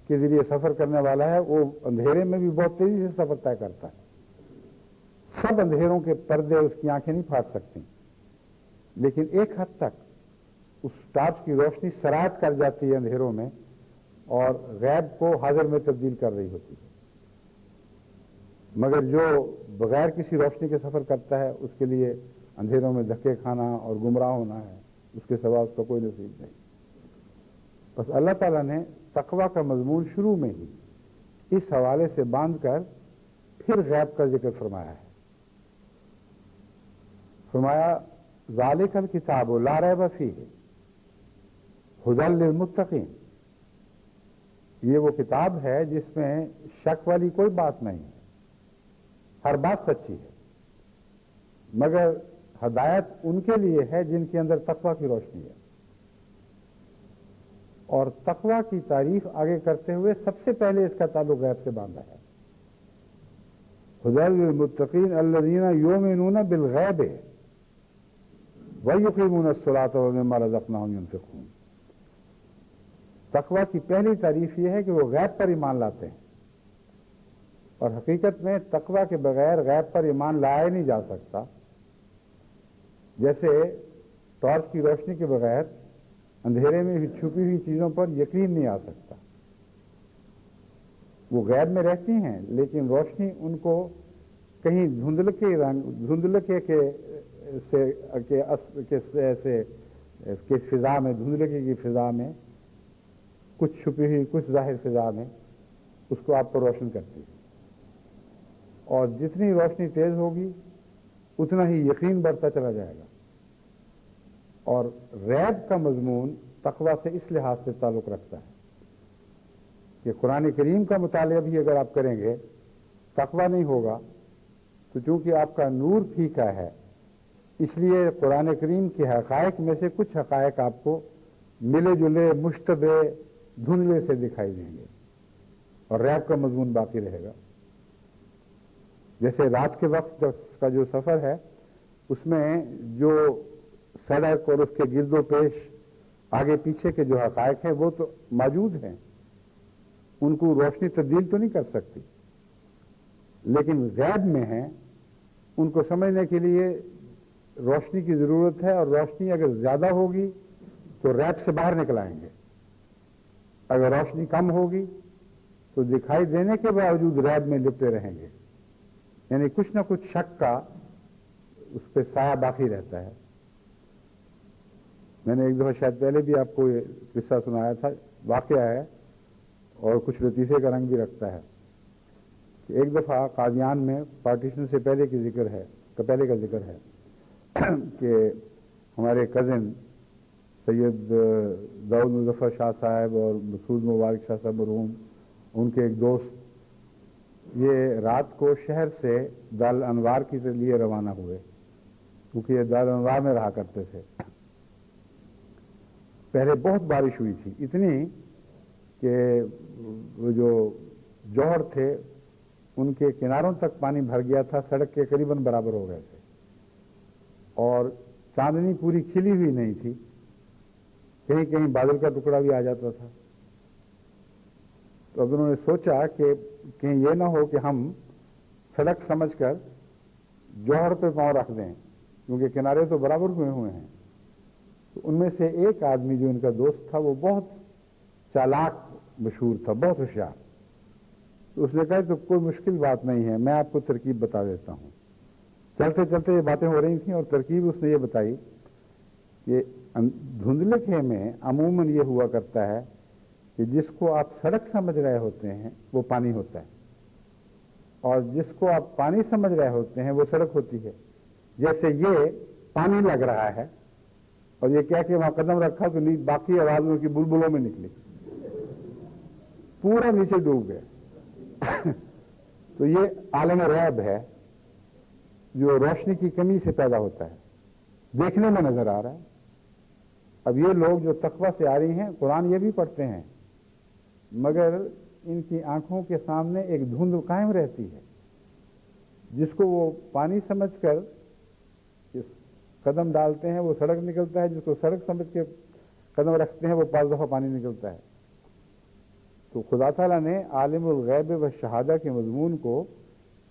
کے ذریعے سفر کرنے والا ہے وہ اندھیرے میں بھی بہت تیزی سے سفر طے کرتا ہے، سب اندھیروں کے پردے اس کی آنکھیں نہیں پھاڑ سکتی، لیکن ایک حد تک اس ٹارچ کی روشنی سرایت کر جاتی ہے اندھیروں میں اور غیب کو حاضر میں تبدیل کر رہی ہوتی ہے۔ مگر جو بغیر کسی روشنی کے سفر کرتا ہے اس کے لیے اندھیروں میں دھکے کھانا اور گمراہ ہونا ہے، اس کے سوا اس کا کوئی نصیب نہیں۔ بس اللہ تعالیٰ نے تقویٰ کا مضمون شروع میں ہی اس حوالے سے باندھ کر پھر غیب کا ذکر فرمایا ہے۔ فرمایا ذالک الکتاب لا ریب فیہ ھدی للمتقین، یہ وہ کتاب ہے جس میں شک والی کوئی بات نہیں ہے، ہر بات سچی ہے، مگر ہدایت ان کے لیے ہے جن کے اندر تقویٰ کی روشنی ہے۔ اور تقویٰ کی تعریف آگے کرتے ہوئے سب سے پہلے اس کا تعلق غیب سے باندھا ہے۔ ھدی للمتقین الذین یؤمنون بالغیب وَيُقِیمُونَ الصَّلَاةَ وَمِمَّا رَزَقْنَاهُمْ يُنفِقُونَ۔ تقویٰ کی پہلی تعریف یہ ہے کہ وہ غیب پر ایمان لاتے ہیں، اور حقیقت میں تقویٰ کے بغیر غیب پر ایمان لایا ہی نہیں جا سکتا۔ جیسے ٹارچ کی روشنی کے بغیر اندھیرے میں چھپی ہوئی چیزوں پر یقین نہیں آ سکتا۔ وہ غیب میں رہتی ہیں لیکن روشنی ان کو کہیں دھندلکے کے فضا میں، دھندلکے کی فضا میں، کچھ چھپی ہوئی کچھ ظاہر فضا میں اس کو آپ کو روشن کرتی ہے، اور جتنی روشنی تیز ہوگی اتنا ہی یقین بڑھتا چلا جائے گا۔ اور غیب کا مضمون تقویٰ سے اس لحاظ سے تعلق رکھتا ہے کہ قرآن کریم کا مطالعہ بھی اگر آپ کریں گے تقویٰ نہیں ہوگا، تو چونکہ آپ کا نور پھیکا ہے اس لیے قرآن کریم کے حقائق میں سے کچھ حقائق آپ کو ملے جلے، مشتبہ، دھندلے سے دکھائی دیں گے، اور غیب کا مضمون باقی رہے گا۔ جیسے رات کے وقت کا جو سفر ہے اس میں جو سڑک اور اس کے گرد و پیش آگے پیچھے کے جو حقائق ہیں وہ تو موجود ہیں، ان کو روشنی تبدیل تو نہیں کر سکتی، لیکن غیب میں ہیں، ان کو سمجھنے کے لیے روشنی کی ضرورت ہے، اور روشنی اگر زیادہ ہوگی تو غیب سے باہر نکل آئیں گے، اگر روشنی کم ہوگی تو دکھائی دینے کے باوجود غیب میں لپٹے رہیں گے، یعنی کچھ نہ کچھ شک کا اس پہ سایہ باقی رہتا ہے۔ میں نے ایک دفعہ شاید پہلے بھی آپ کو یہ قصہ سنایا تھا، واقعہ ہے اور کچھ لطیفے کا رنگ بھی رکھتا ہے، کہ ایک دفعہ قادیان میں پارٹیشن سے پہلے کا ذکر ہے کہ ہمارے کزن سید داؤد مظفر شاہ صاحب اور مسعود مبارک شاہ صاحب مرحوم، ان کے ایک دوست، یہ رات کو شہر سے دارالانوار کے لیے روانہ ہوئے، کیونکہ یہ دارالانوار میں رہا کرتے تھے۔ پہلے بہت بارش ہوئی تھی، اتنی کہ وہ جو جوہر تھے ان کے کناروں تک پانی بھر گیا تھا، سڑک کے قریباً برابر ہو گئے تھے، اور چاندنی پوری کھلی ہوئی نہیں تھی، کہیں کہیں بادل کا ٹکڑا بھی آ جاتا تھا۔ تو اب انہوں نے سوچا کہ کہیں یہ نہ ہو کہ ہم سڑک سمجھ کر جوہر پہ پاؤں رکھ دیں، کیونکہ کنارے تو برابر ہوئے ہیں۔ تو ان میں سے ایک آدمی جو ان کا دوست تھا وہ بہت چالاک مشہور تھا، بہت ہوشیار، تو اس نے کہا تو کوئی مشکل بات نہیں ہے، میں آپ کو ترکیب بتا دیتا ہوں۔ چلتے چلتے یہ باتیں ہو رہی تھیں اور ترکیب اس نے یہ بتائی کہ دھندلکے میں عموماً یہ ہوا کرتا ہے کہ جس کو آپ سڑک سمجھ رہے ہوتے ہیں وہ پانی ہوتا ہے، اور جس کو آپ پانی سمجھ رہے ہوتے ہیں وہ سڑک ہوتی ہے۔ جیسے یہ پانی لگ رہا ہے اور یہ کہہ کے وہاں قدم رکھا تو باقی آوازوں کی بلبلوں میں نکلی، پورا نیچے ڈوب گیا۔ تو یہ عالم غیب ہے جو روشنی کی کمی سے پیدا ہوتا ہے، دیکھنے میں نظر آ رہا ہے۔ اب یہ لوگ جو تقویٰ سے آ رہی ہیں قرآن یہ بھی پڑھتے ہیں، مگر ان کی آنکھوں کے سامنے ایک دھند قائم رہتی ہے، جس کو وہ پانی سمجھ کر قدم ڈالتے ہیں وہ سڑک نکلتا ہے، جس کو سڑک سمجھ کے قدم رکھتے ہیں وہ 5 دفعہ پانی نکلتا ہے۔ تو خدا تعالیٰ نے عالم الغیب و شہادہ کے مضمون کو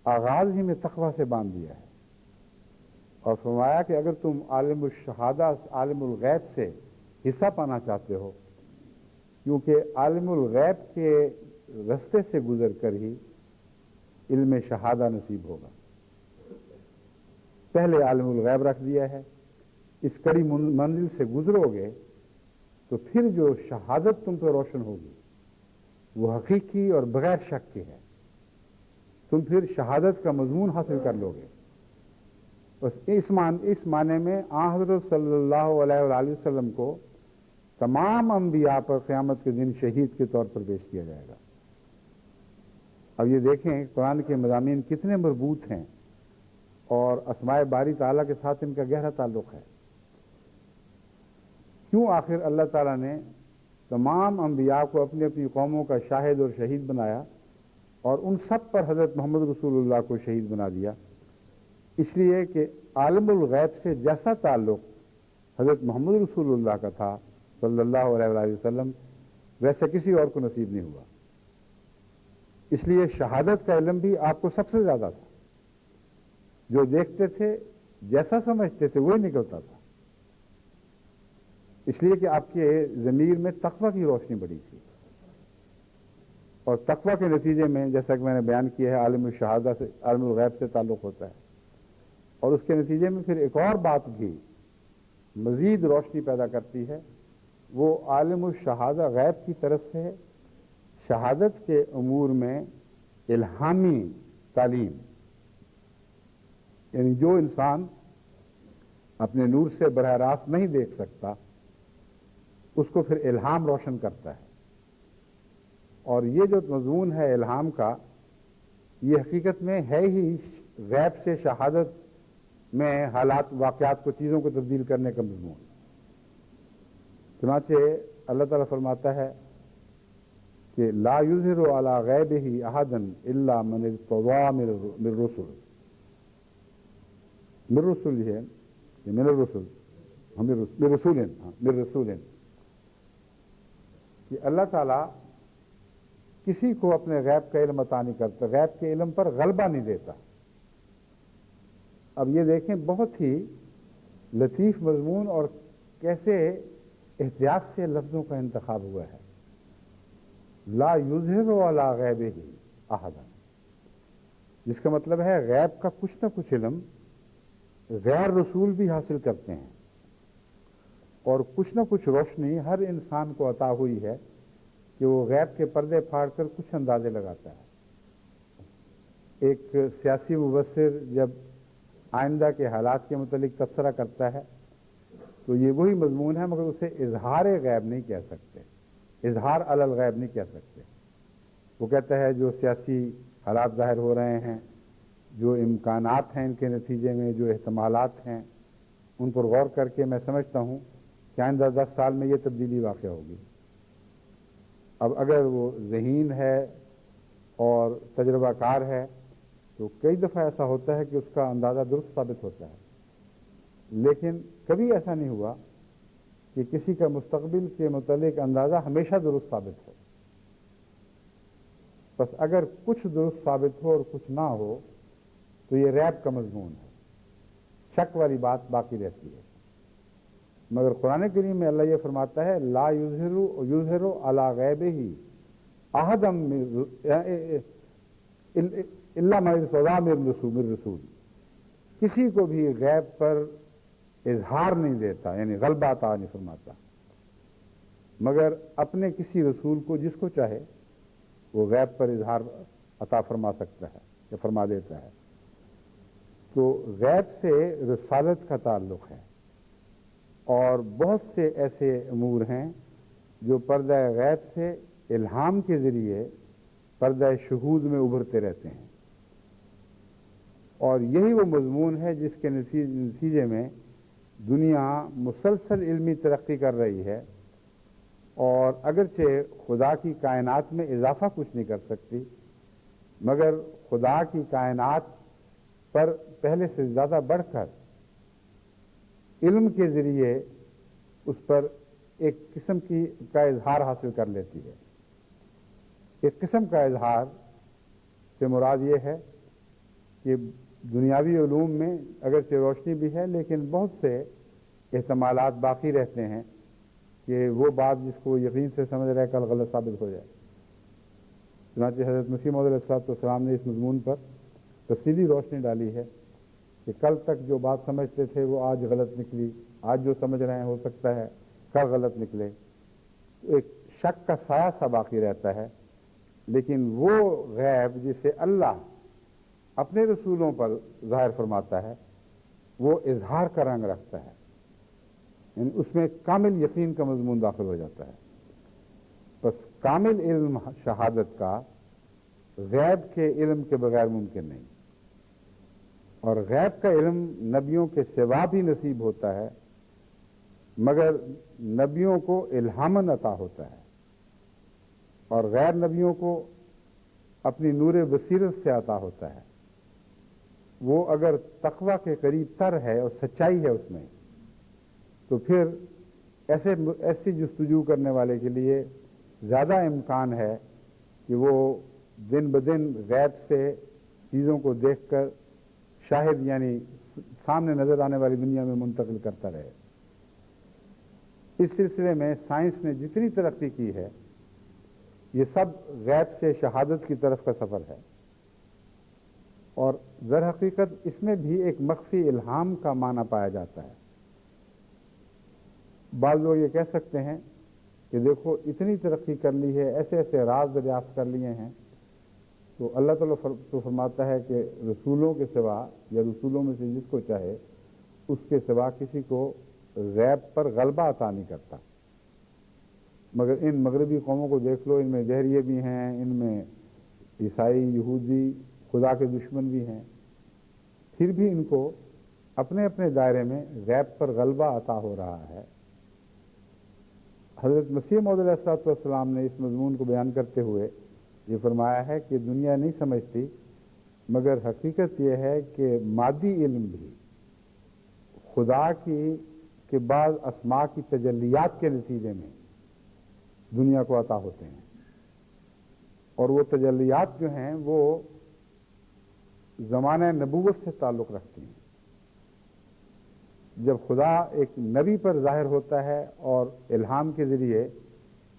آغاز ہی میں تقویٰ سے باندھ دیا ہے، اور فرمایا کہ اگر تم عالم الشہادہ، عالم الغیب سے حصہ پانا چاہتے ہو، کیونکہ عالم الغیب کے رستے سے گزر کر ہی علم شہادہ نصیب ہوگا. پہلے عالم الغیب رکھ دیا ہے، اس کڑی منزل سے گزرو گے تو پھر جو شہادت تم پہ روشن ہوگی وہ حقیقی اور بغیر شک کی ہے. تم پھر شہادت کا مضمون حاصل کر لو گے. بس اس معنی میں حضرت صلی اللہ علیہ وآلہ وسلم کو تمام انبیاء پر قیامت کے دن شہید کے طور پر پیش کیا جائے گا. اب یہ دیکھیں قرآن کے مضامین کتنے مربوط ہیں اور اسماء باری تعالیٰ کے ساتھ ان کا گہرا تعلق ہے. کیوں آخر اللہ تعالیٰ نے تمام انبیاء کو اپنی اپنی قوموں کا شاہد اور شہید بنایا اور ان سب پر حضرت محمد رسول اللہ کو شہید بنا دیا؟ اس لیے کہ عالم الغیب سے جیسا تعلق حضرت محمد رسول اللہ کا تھا صلی اللہ علیہ وآلہ وسلم، ویسے کسی اور کو نصیب نہیں ہوا. اس لیے شہادت کا علم بھی آپ کو سب سے زیادہ تھا. جو دیکھتے تھے، جیسا سمجھتے تھے وہی نکلتا تھا. اس لیے کہ آپ کے ضمیر میں تقویٰ کی روشنی بڑی تھی، اور تقویٰ کے نتیجے میں جیسا کہ میں نے بیان کیا ہے عالم الشہادہ سے، عالم الغیب سے تعلق ہوتا ہے. اور اس کے نتیجے میں پھر ایک اور بات بھی مزید روشنی پیدا کرتی ہے، وہ عالم الشہادہ غیب کی طرف سے شہادت کے امور میں الہامی تعلیم، یعنی جو انسان اپنے نور سے براہ راست نہیں دیکھ سکتا اس کو پھر الہام روشن کرتا ہے. اور یہ جو مضمون ہے الہام کا، یہ حقیقت میں ہے ہی غیب سے شہادت میں حالات، واقعات کو، چیزوں کو تبدیل کرنے کا مضمون. چنانچہ اللہ تعالیٰ فرماتا ہے کہ لا یظہر علی غیبہ احدا الا من ارتضی من الرسل. من الرسل ہے، من الرسل، من رسول، کہ اللہ تعالیٰ کسی کو اپنے غیب کا علم عطا نہیں کرتا، غیب کے علم پر غلبہ نہیں دیتا. اب یہ دیکھیں بہت ہی لطیف مضمون اور کیسے احتیاط سے لفظوں کا انتخاب ہوا ہے. لا یظہر علی غیبہ احدا، جس کا مطلب ہے غیب کا کچھ نہ کچھ علم غیر رسول بھی حاصل کرتے ہیں، اور کچھ نہ کچھ روشنی ہر انسان کو عطا ہوئی ہے کہ وہ غیب کے پردے پھاڑ کر کچھ اندازے لگاتا ہے. ایک سیاسی مبصر جب آئندہ کے حالات کے متعلق تبصرہ کرتا ہے تو یہ وہی مضمون ہے، مگر اسے اظہار غیب نہیں کہہ سکتے، اظہار علی الغیب نہیں کہہ سکتے. وہ کہتا ہے جو سیاسی حالات ظاہر ہو رہے ہیں، جو امکانات ہیں ان کے نتیجے میں، جو احتمالات ہیں، ان پر غور کر کے میں سمجھتا ہوں کہ آئندہ 10 سال میں یہ تبدیلی واقع ہوگی. اب اگر وہ ذہین ہے اور تجربہ کار ہے تو کئی دفعہ ایسا ہوتا ہے کہ اس کا اندازہ درست ثابت ہوتا ہے، لیکن کبھی ایسا نہیں ہوا کہ کسی کا مستقبل کے متعلق اندازہ ہمیشہ درست ثابت ہو. بس اگر کچھ درست ثابت ہو اور کچھ نہ ہو تو یہ ریب کا مضمون ہے، شک والی بات باقی رہتی ہے. مگر قرآن کریم میں اللہ یہ فرماتا ہے لا یظہر علی غیبہ احدا الا من ارتضی من رسول، کسی کو بھی غیب پر اظہار نہیں دیتا، یعنی غلبہ عطا نہیں فرماتا، مگر اپنے کسی رسول کو جس کو چاہے وہ غیب پر اظہار عطا فرما سکتا ہے یا فرما دیتا ہے. تو غیب سے رسالت کا تعلق ہے، اور بہت سے ایسے امور ہیں جو پردہ غیب سے الہام کے ذریعے پردہ شہود میں ابھرتے رہتے ہیں. اور یہی وہ مضمون ہے جس کے نتیجے میں دنیا مسلسل علمی ترقی کر رہی ہے، اور اگرچہ خدا کی کائنات میں اضافہ کچھ نہیں کر سکتی، مگر خدا کی کائنات پر پہلے سے زیادہ بڑھ کر علم کے ذریعے اس پر ایک قسم کا اظہار حاصل کر لیتی ہے. ایک قسم کا اظہار سے مراد یہ ہے کہ دنیاوی علوم میں اگرچہ روشنی بھی ہے لیکن بہت سے احتمالات باقی رہتے ہیں کہ وہ بات جس کو یقین سے سمجھ رہے کل غلط ثابت ہو جائے. چنانچہ حضرت مسیح موعود علیہ السلام نے اس مضمون پر تفصیلی روشنی ڈالی ہے کہ کل تک جو بات سمجھتے تھے وہ آج غلط نکلی، آج جو سمجھ رہے ہیں ہو سکتا ہے کل غلط نکلے، ایک شک کا سایہ سا باقی رہتا ہے۔ لیکن وہ غیب جسے اللہ اپنے رسولوں پر ظاہر فرماتا ہے وہ اظہار کا رنگ رکھتا ہے، یعنی اس میں کامل یقین کا مضمون داخل ہو جاتا ہے۔ بس کامل علم شہادت کا غیب کے علم کے بغیر ممکن نہیں، اور غیب کا علم نبیوں کے سوا بھی نصیب ہوتا ہے، مگر نبیوں کو الہاماً عطا ہوتا ہے، اور غیر نبیوں کو اپنی نور بصیرت سے عطا ہوتا ہے۔ وہ اگر تقوی کے قریب تر ہے اور سچائی ہے اس میں، تو پھر ایسی جستجو کرنے والے کے لیے زیادہ امکان ہے کہ وہ دن بدن غیب سے چیزوں کو دیکھ کر شاہد، یعنی سامنے نظر آنے والی دنیا میں منتقل کرتا رہے۔ اس سلسلے میں سائنس نے جتنی ترقی کی ہے یہ سب غیب سے شہادت کی طرف کا سفر ہے، اور در حقیقت اس میں بھی ایک مخفی الہام کا معنی پایا جاتا ہے۔ بعض لوگ یہ کہہ سکتے ہیں کہ دیکھو اتنی ترقی کر لی ہے، ایسے ایسے راز دریافت کر لیے ہیں، تو اللہ تعالیٰ تو فرماتا ہے کہ رسولوں کے سوا یا رسولوں میں سے جس کو چاہے اس کے سوا کسی کو غیب پر غلبہ عطا نہیں کرتا۔ مگر ان مغربی قوموں کو دیکھ لو، ان میں جہریے بھی ہیں، ان میں عیسائی یہودی خدا کے دشمن بھی ہیں، پھر بھی ان کو اپنے اپنے دائرے میں غیب پر غلبہ عطا ہو رہا ہے۔ حضرت مسیح موعود علیہ السلام نے اس مضمون کو بیان کرتے ہوئے یہ فرمایا ہے کہ دنیا نہیں سمجھتی، مگر حقیقت یہ ہے کہ مادی علم بھی خدا کی کے بعض اسماء کی تجلیات کے نتیجے میں دنیا کو عطا ہوتے ہیں، اور وہ تجلیات جو ہیں وہ زمانہ نبوت سے تعلق رکھتی ہیں۔ جب خدا ایک نبی پر ظاہر ہوتا ہے اور الہام کے ذریعے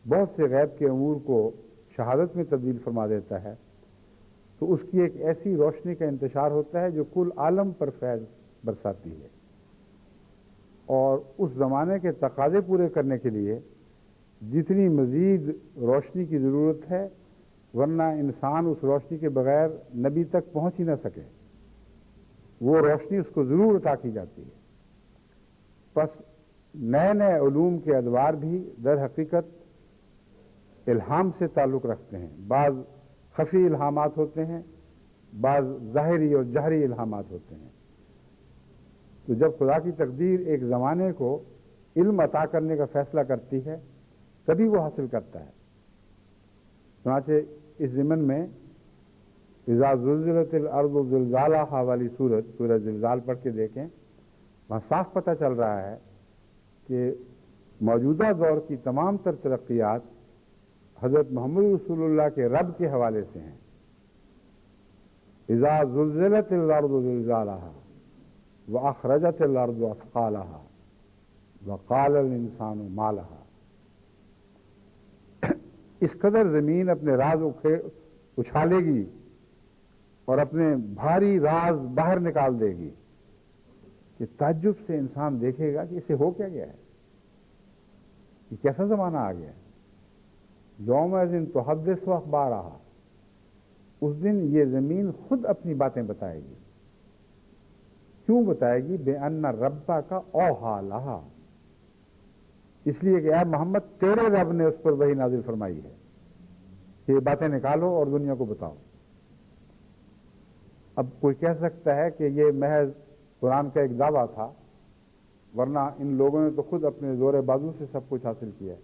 بہت سے غیب کے امور کو شہادت میں تبدیل فرما دیتا ہے، تو اس کی ایک ایسی روشنی کا انتشار ہوتا ہے جو کل عالم پر فیض برساتی ہے، اور اس زمانے کے تقاضے پورے کرنے کے لیے جتنی مزید روشنی کی ضرورت ہے، ورنہ انسان اس روشنی کے بغیر نبی تک پہنچ ہی نہ سکے، وہ روشنی اس کو ضرور عطا کی جاتی ہے۔ پس نئے نئے علوم کے ادوار بھی در حقیقت الہام سے تعلق رکھتے ہیں، بعض خفی الہامات ہوتے ہیں، بعض ظاہری اور جہری الہامات ہوتے ہیں۔ تو جب خدا کی تقدیر ایک زمانے کو علم عطا کرنے کا فیصلہ کرتی ہے تبھی وہ حاصل کرتا ہے۔ چنانچہ اس ضمن میں اذا زلزلت الارض زلزالہا والی سورہ زلزال پڑھ کے دیکھیں، وہاں صاف پتہ چل رہا ہے کہ موجودہ دور کی تمام تر ترقیات حضرت محمد رسول اللہ کے رب کے حوالے سے ہیں۔ اذا زلزلت الارض زلزالہا واخرجت الارض اثقالہا وقال الانسان ما لہا۔ اس قدر زمین اپنے راز اچھالے گی اور اپنے بھاری راز باہر نکال دے گی کہ تعجب سے انسان دیکھے گا کہ اسے ہو کیا گیا ہے، یہ کیسا زمانہ آ گیا ہے۔ یومئذ تحدث اخبارہا، اس دن یہ زمین خود اپنی باتیں بتائے گی۔ کیوں بتائے گی؟ بِأَنَّ رَبَّكَ أَوْحَىٰ لَهَا، اس لیے کہ اے محمد تیرے رب نے اس پر وحی نازل فرمائی ہے کہ یہ باتیں نکالو اور دنیا کو بتاؤ۔ اب کوئی کہہ سکتا ہے کہ یہ محض قرآن کا ایک دعویٰ تھا، ورنہ ان لوگوں نے تو خود اپنے زور بازو سے سب کچھ حاصل کیا ہے۔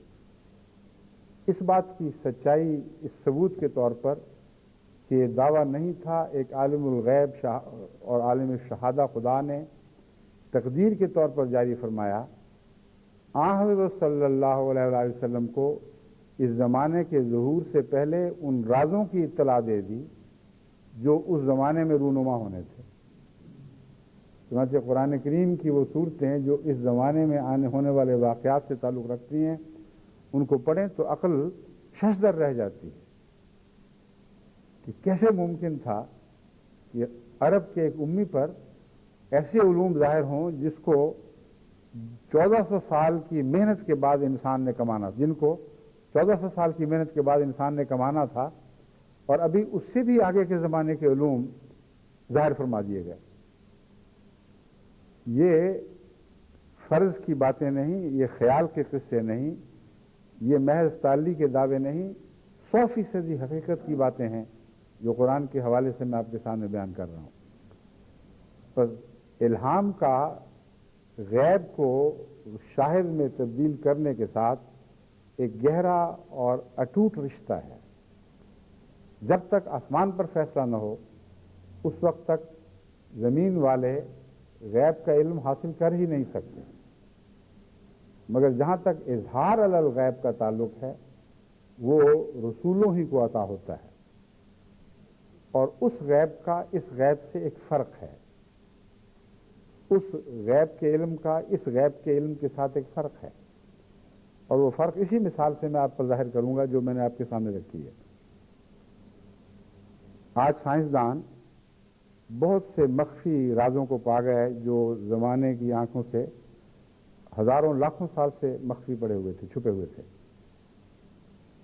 اس بات کی سچائی اس ثبوت کے طور پر کہ یہ دعویٰ نہیں تھا، ایک عالم الغیب اور عالم شہادہ خدا نے تقدیر کے طور پر جاری فرمایا۔ حضرت صلی اللہ علیہ وآلہ وسلم کو اس زمانے کے ظہور سے پہلے ان رازوں کی اطلاع دے دی جو اس زمانے میں رونما ہونے تھے۔ چنانچہ قرآن کریم کی وہ صورتیں جو اس زمانے میں آنے ہونے والے واقعات سے تعلق رکھتی ہیں، ان کو پڑھیں تو عقل ششدر رہ جاتی ہے کہ کیسے ممکن تھا کہ عرب کے ایک امی پر ایسے علوم ظاہر ہوں جس کو 1400 سال کی محنت کے بعد انسان نے کمانا، جن کو 1400 سال کی محنت کے بعد انسان نے کمانا تھا، اور ابھی اس سے بھی آگے کے زمانے کے علوم ظاہر فرما دیے گئے۔ یہ فرض کی باتیں نہیں، یہ خیال کے قصے نہیں، یہ محض تعلی کے دعوے نہیں، 100% حقیقت کی باتیں ہیں جو قرآن کے حوالے سے میں آپ کے سامنے بیان کر رہا ہوں۔ پر الہام کا غیب کو شاہد میں تبدیل کرنے کے ساتھ ایک گہرا اور اٹوٹ رشتہ ہے۔ جب تک آسمان پر فیصلہ نہ ہو اس وقت تک زمین والے غیب کا علم حاصل کر ہی نہیں سکتے، مگر جہاں تک اظہار علی الغیب کا تعلق ہے وہ رسولوں ہی کو عطا ہوتا ہے، اور اس غیب کا اس غیب سے ایک فرق ہے، اس غیب کے علم کا اس غیب کے علم کے ساتھ ایک فرق ہے، اور وہ فرق اسی مثال سے میں آپ پر ظاہر کروں گا جو میں نے آپ کے سامنے رکھی ہے۔ آج سائنسدان بہت سے مخفی رازوں کو پا گئے جو زمانے کی آنکھوں سے ہزاروں لاکھوں سال سے مخفی پڑے ہوئے تھے، چھپے ہوئے تھے،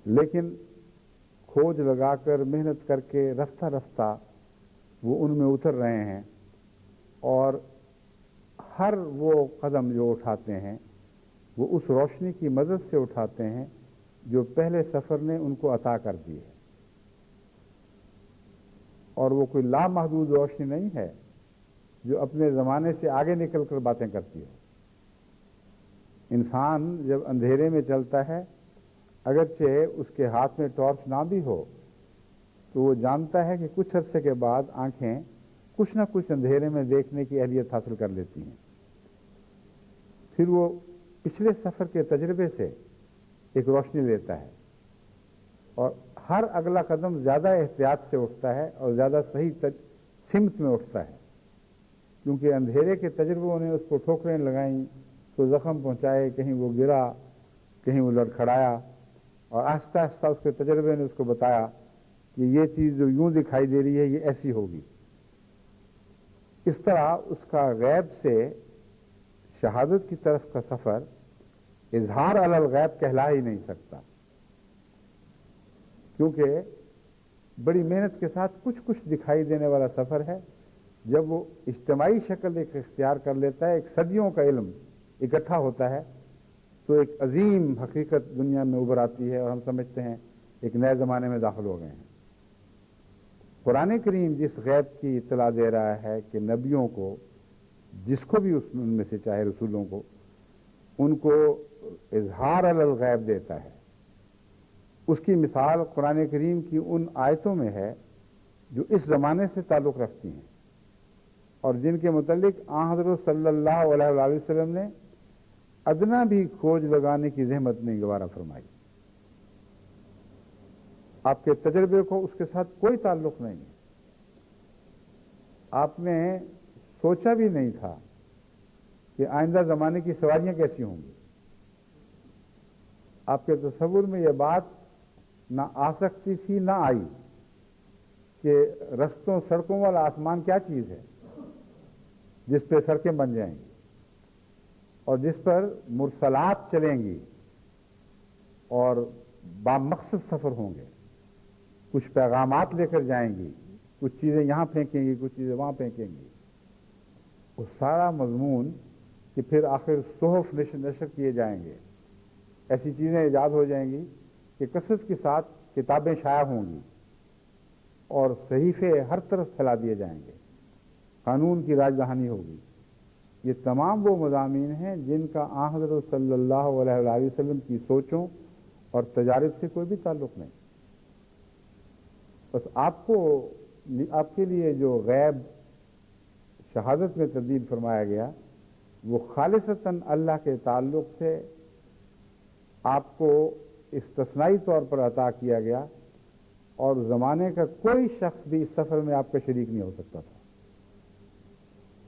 لیکن کھوج لگا کر محنت کر کے رفتہ رفتہ وہ ان میں اتر رہے ہیں، اور ہر وہ قدم جو اٹھاتے ہیں وہ اس روشنی کی مدد سے اٹھاتے ہیں جو پہلے سفر نے ان کو عطا کر دی ہے، اور وہ کوئی لامحدود روشنی نہیں ہے جو اپنے زمانے سے آگے نکل کر باتیں کرتی ہے۔ انسان جب اندھیرے میں چلتا ہے، اگرچہ اس کے ہاتھ میں ٹارچ نہ بھی ہو تو وہ جانتا ہے کہ کچھ عرصے کے بعد آنکھیں کچھ نہ کچھ اندھیرے میں دیکھنے کی اہلیت حاصل کر لیتی ہیں، پھر وہ پچھلے سفر کے تجربے سے ایک روشنی لیتا ہے، اور ہر اگلا قدم زیادہ احتیاط سے اٹھتا ہے اور زیادہ صحیح سمت میں اٹھتا ہے، کیونکہ اندھیرے کے تجربوں نے اس کو ٹھوکریں لگائیں تو زخم پہنچائے، کہیں وہ گرا، کہیں وہ لڑکھڑایا، اور آہستہ آہستہ اس کے تجربے نے اس کو بتایا کہ یہ چیز جو یوں دکھائی دے رہی ہے یہ ایسی ہوگی۔ اس طرح اس کا غیب سے شہادت کی طرف کا سفر اظہار علی الغیب کہلا ہی نہیں سکتا، کیونکہ بڑی محنت کے ساتھ کچھ کچھ دکھائی دینے والا سفر ہے۔ جب وہ اجتماعی شکل ایک اختیار کر لیتا ہے، ایک صدیوں کا علم اکٹھا ہوتا ہے، تو ایک عظیم حقیقت دنیا میں ابھر آتی ہے، اور ہم سمجھتے ہیں ایک نئے زمانے میں داخل ہو گئے ہیں۔ قرآن کریم جس غیب کی اطلاع دے رہا ہے کہ نبیوں کو، جس کو بھی ان میں سے چاہے رسولوں کو، ان کو اظہار علی الغیب دیتا ہے، اس کی مثال قرآن کریم کی ان آیتوں میں ہے جو اس زمانے سے تعلق رکھتی ہیں اور جن کے متعلق آن حضرت صلی اللہ علیہ وآلہ وسلم نے ادنا بھی کھوج لگانے کی زحمت نہیں گوارا فرمائی۔ آپ کے تجربے کو اس کے ساتھ کوئی تعلق نہیں ہے، آپ نے سوچا بھی نہیں تھا کہ آئندہ زمانے کی سواریاں کیسی ہوں گی، آپ کے تصور میں یہ بات نہ آ سکتی تھی نہ آئی کہ رستوں سڑکوں والا آسمان کیا چیز ہے جس پہ سڑکیں بن جائیں گی اور جس پر مرسلات چلیں گی اور بامقصد سفر ہوں گے، کچھ پیغامات لے کر جائیں گی، کچھ چیزیں یہاں پھینکیں گی، کچھ چیزیں وہاں پھینکیں گی۔ وہ سارا مضمون کہ پھر آخر صحف نشر کیے جائیں گے، ایسی چیزیں ایجاد ہو جائیں گی کہ کثرت کے ساتھ کتابیں شائع ہوں گی اور صحیفے ہر طرف پھیلا دیے جائیں گے، قانون کی راج دہانی ہوگی۔ یہ تمام وہ مضامین ہیں جن کا آن حضرت صلی اللہ علیہ وآلہ وسلم کی سوچوں اور تجارب سے کوئی بھی تعلق نہیں۔ بس آپ کے لیے جو غیب شہادت میں تبدیل فرمایا گیا وہ خالصتاً اللہ کے تعلق سے آپ کو استثنائی طور پر عطا کیا گیا، اور زمانے کا کوئی شخص بھی اس سفر میں آپ کا شریک نہیں ہو سکتا تھا۔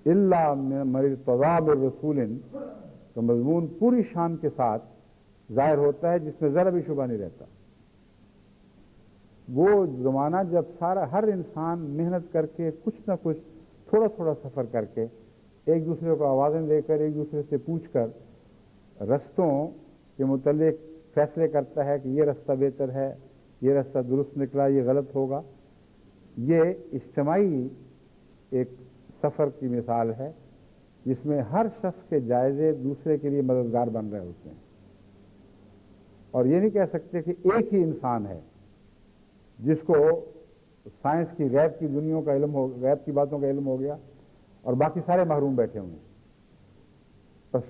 الا من ارتضی بالرسول کا مضمون پوری شان کے ساتھ ظاہر ہوتا ہے، جس میں ذرا بھی شبہ نہیں رہتا۔ وہ زمانہ جب ہر انسان محنت کر کے کچھ نہ کچھ تھوڑا تھوڑا سفر کر کے ایک دوسرے کو آوازیں دے کر ایک دوسرے سے پوچھ کر رستوں کے متعلق فیصلے کرتا ہے کہ یہ رستہ بہتر ہے، یہ رستہ درست نکلا، یہ غلط ہوگا، یہ اجتماعی ایک سفر کی مثال ہے جس میں ہر شخص کے جائزے دوسرے کے لیے مددگار بن رہے ہوتے ہیں. اور یہ نہیں کہہ سکتے کہ ایک ہی انسان ہے جس کو سائنس کی غیب کی دنیا کا علم ہو، غیب کی باتوں کا علم ہو گیا اور باقی سارے محروم بیٹھے ہوئے ہیں. بس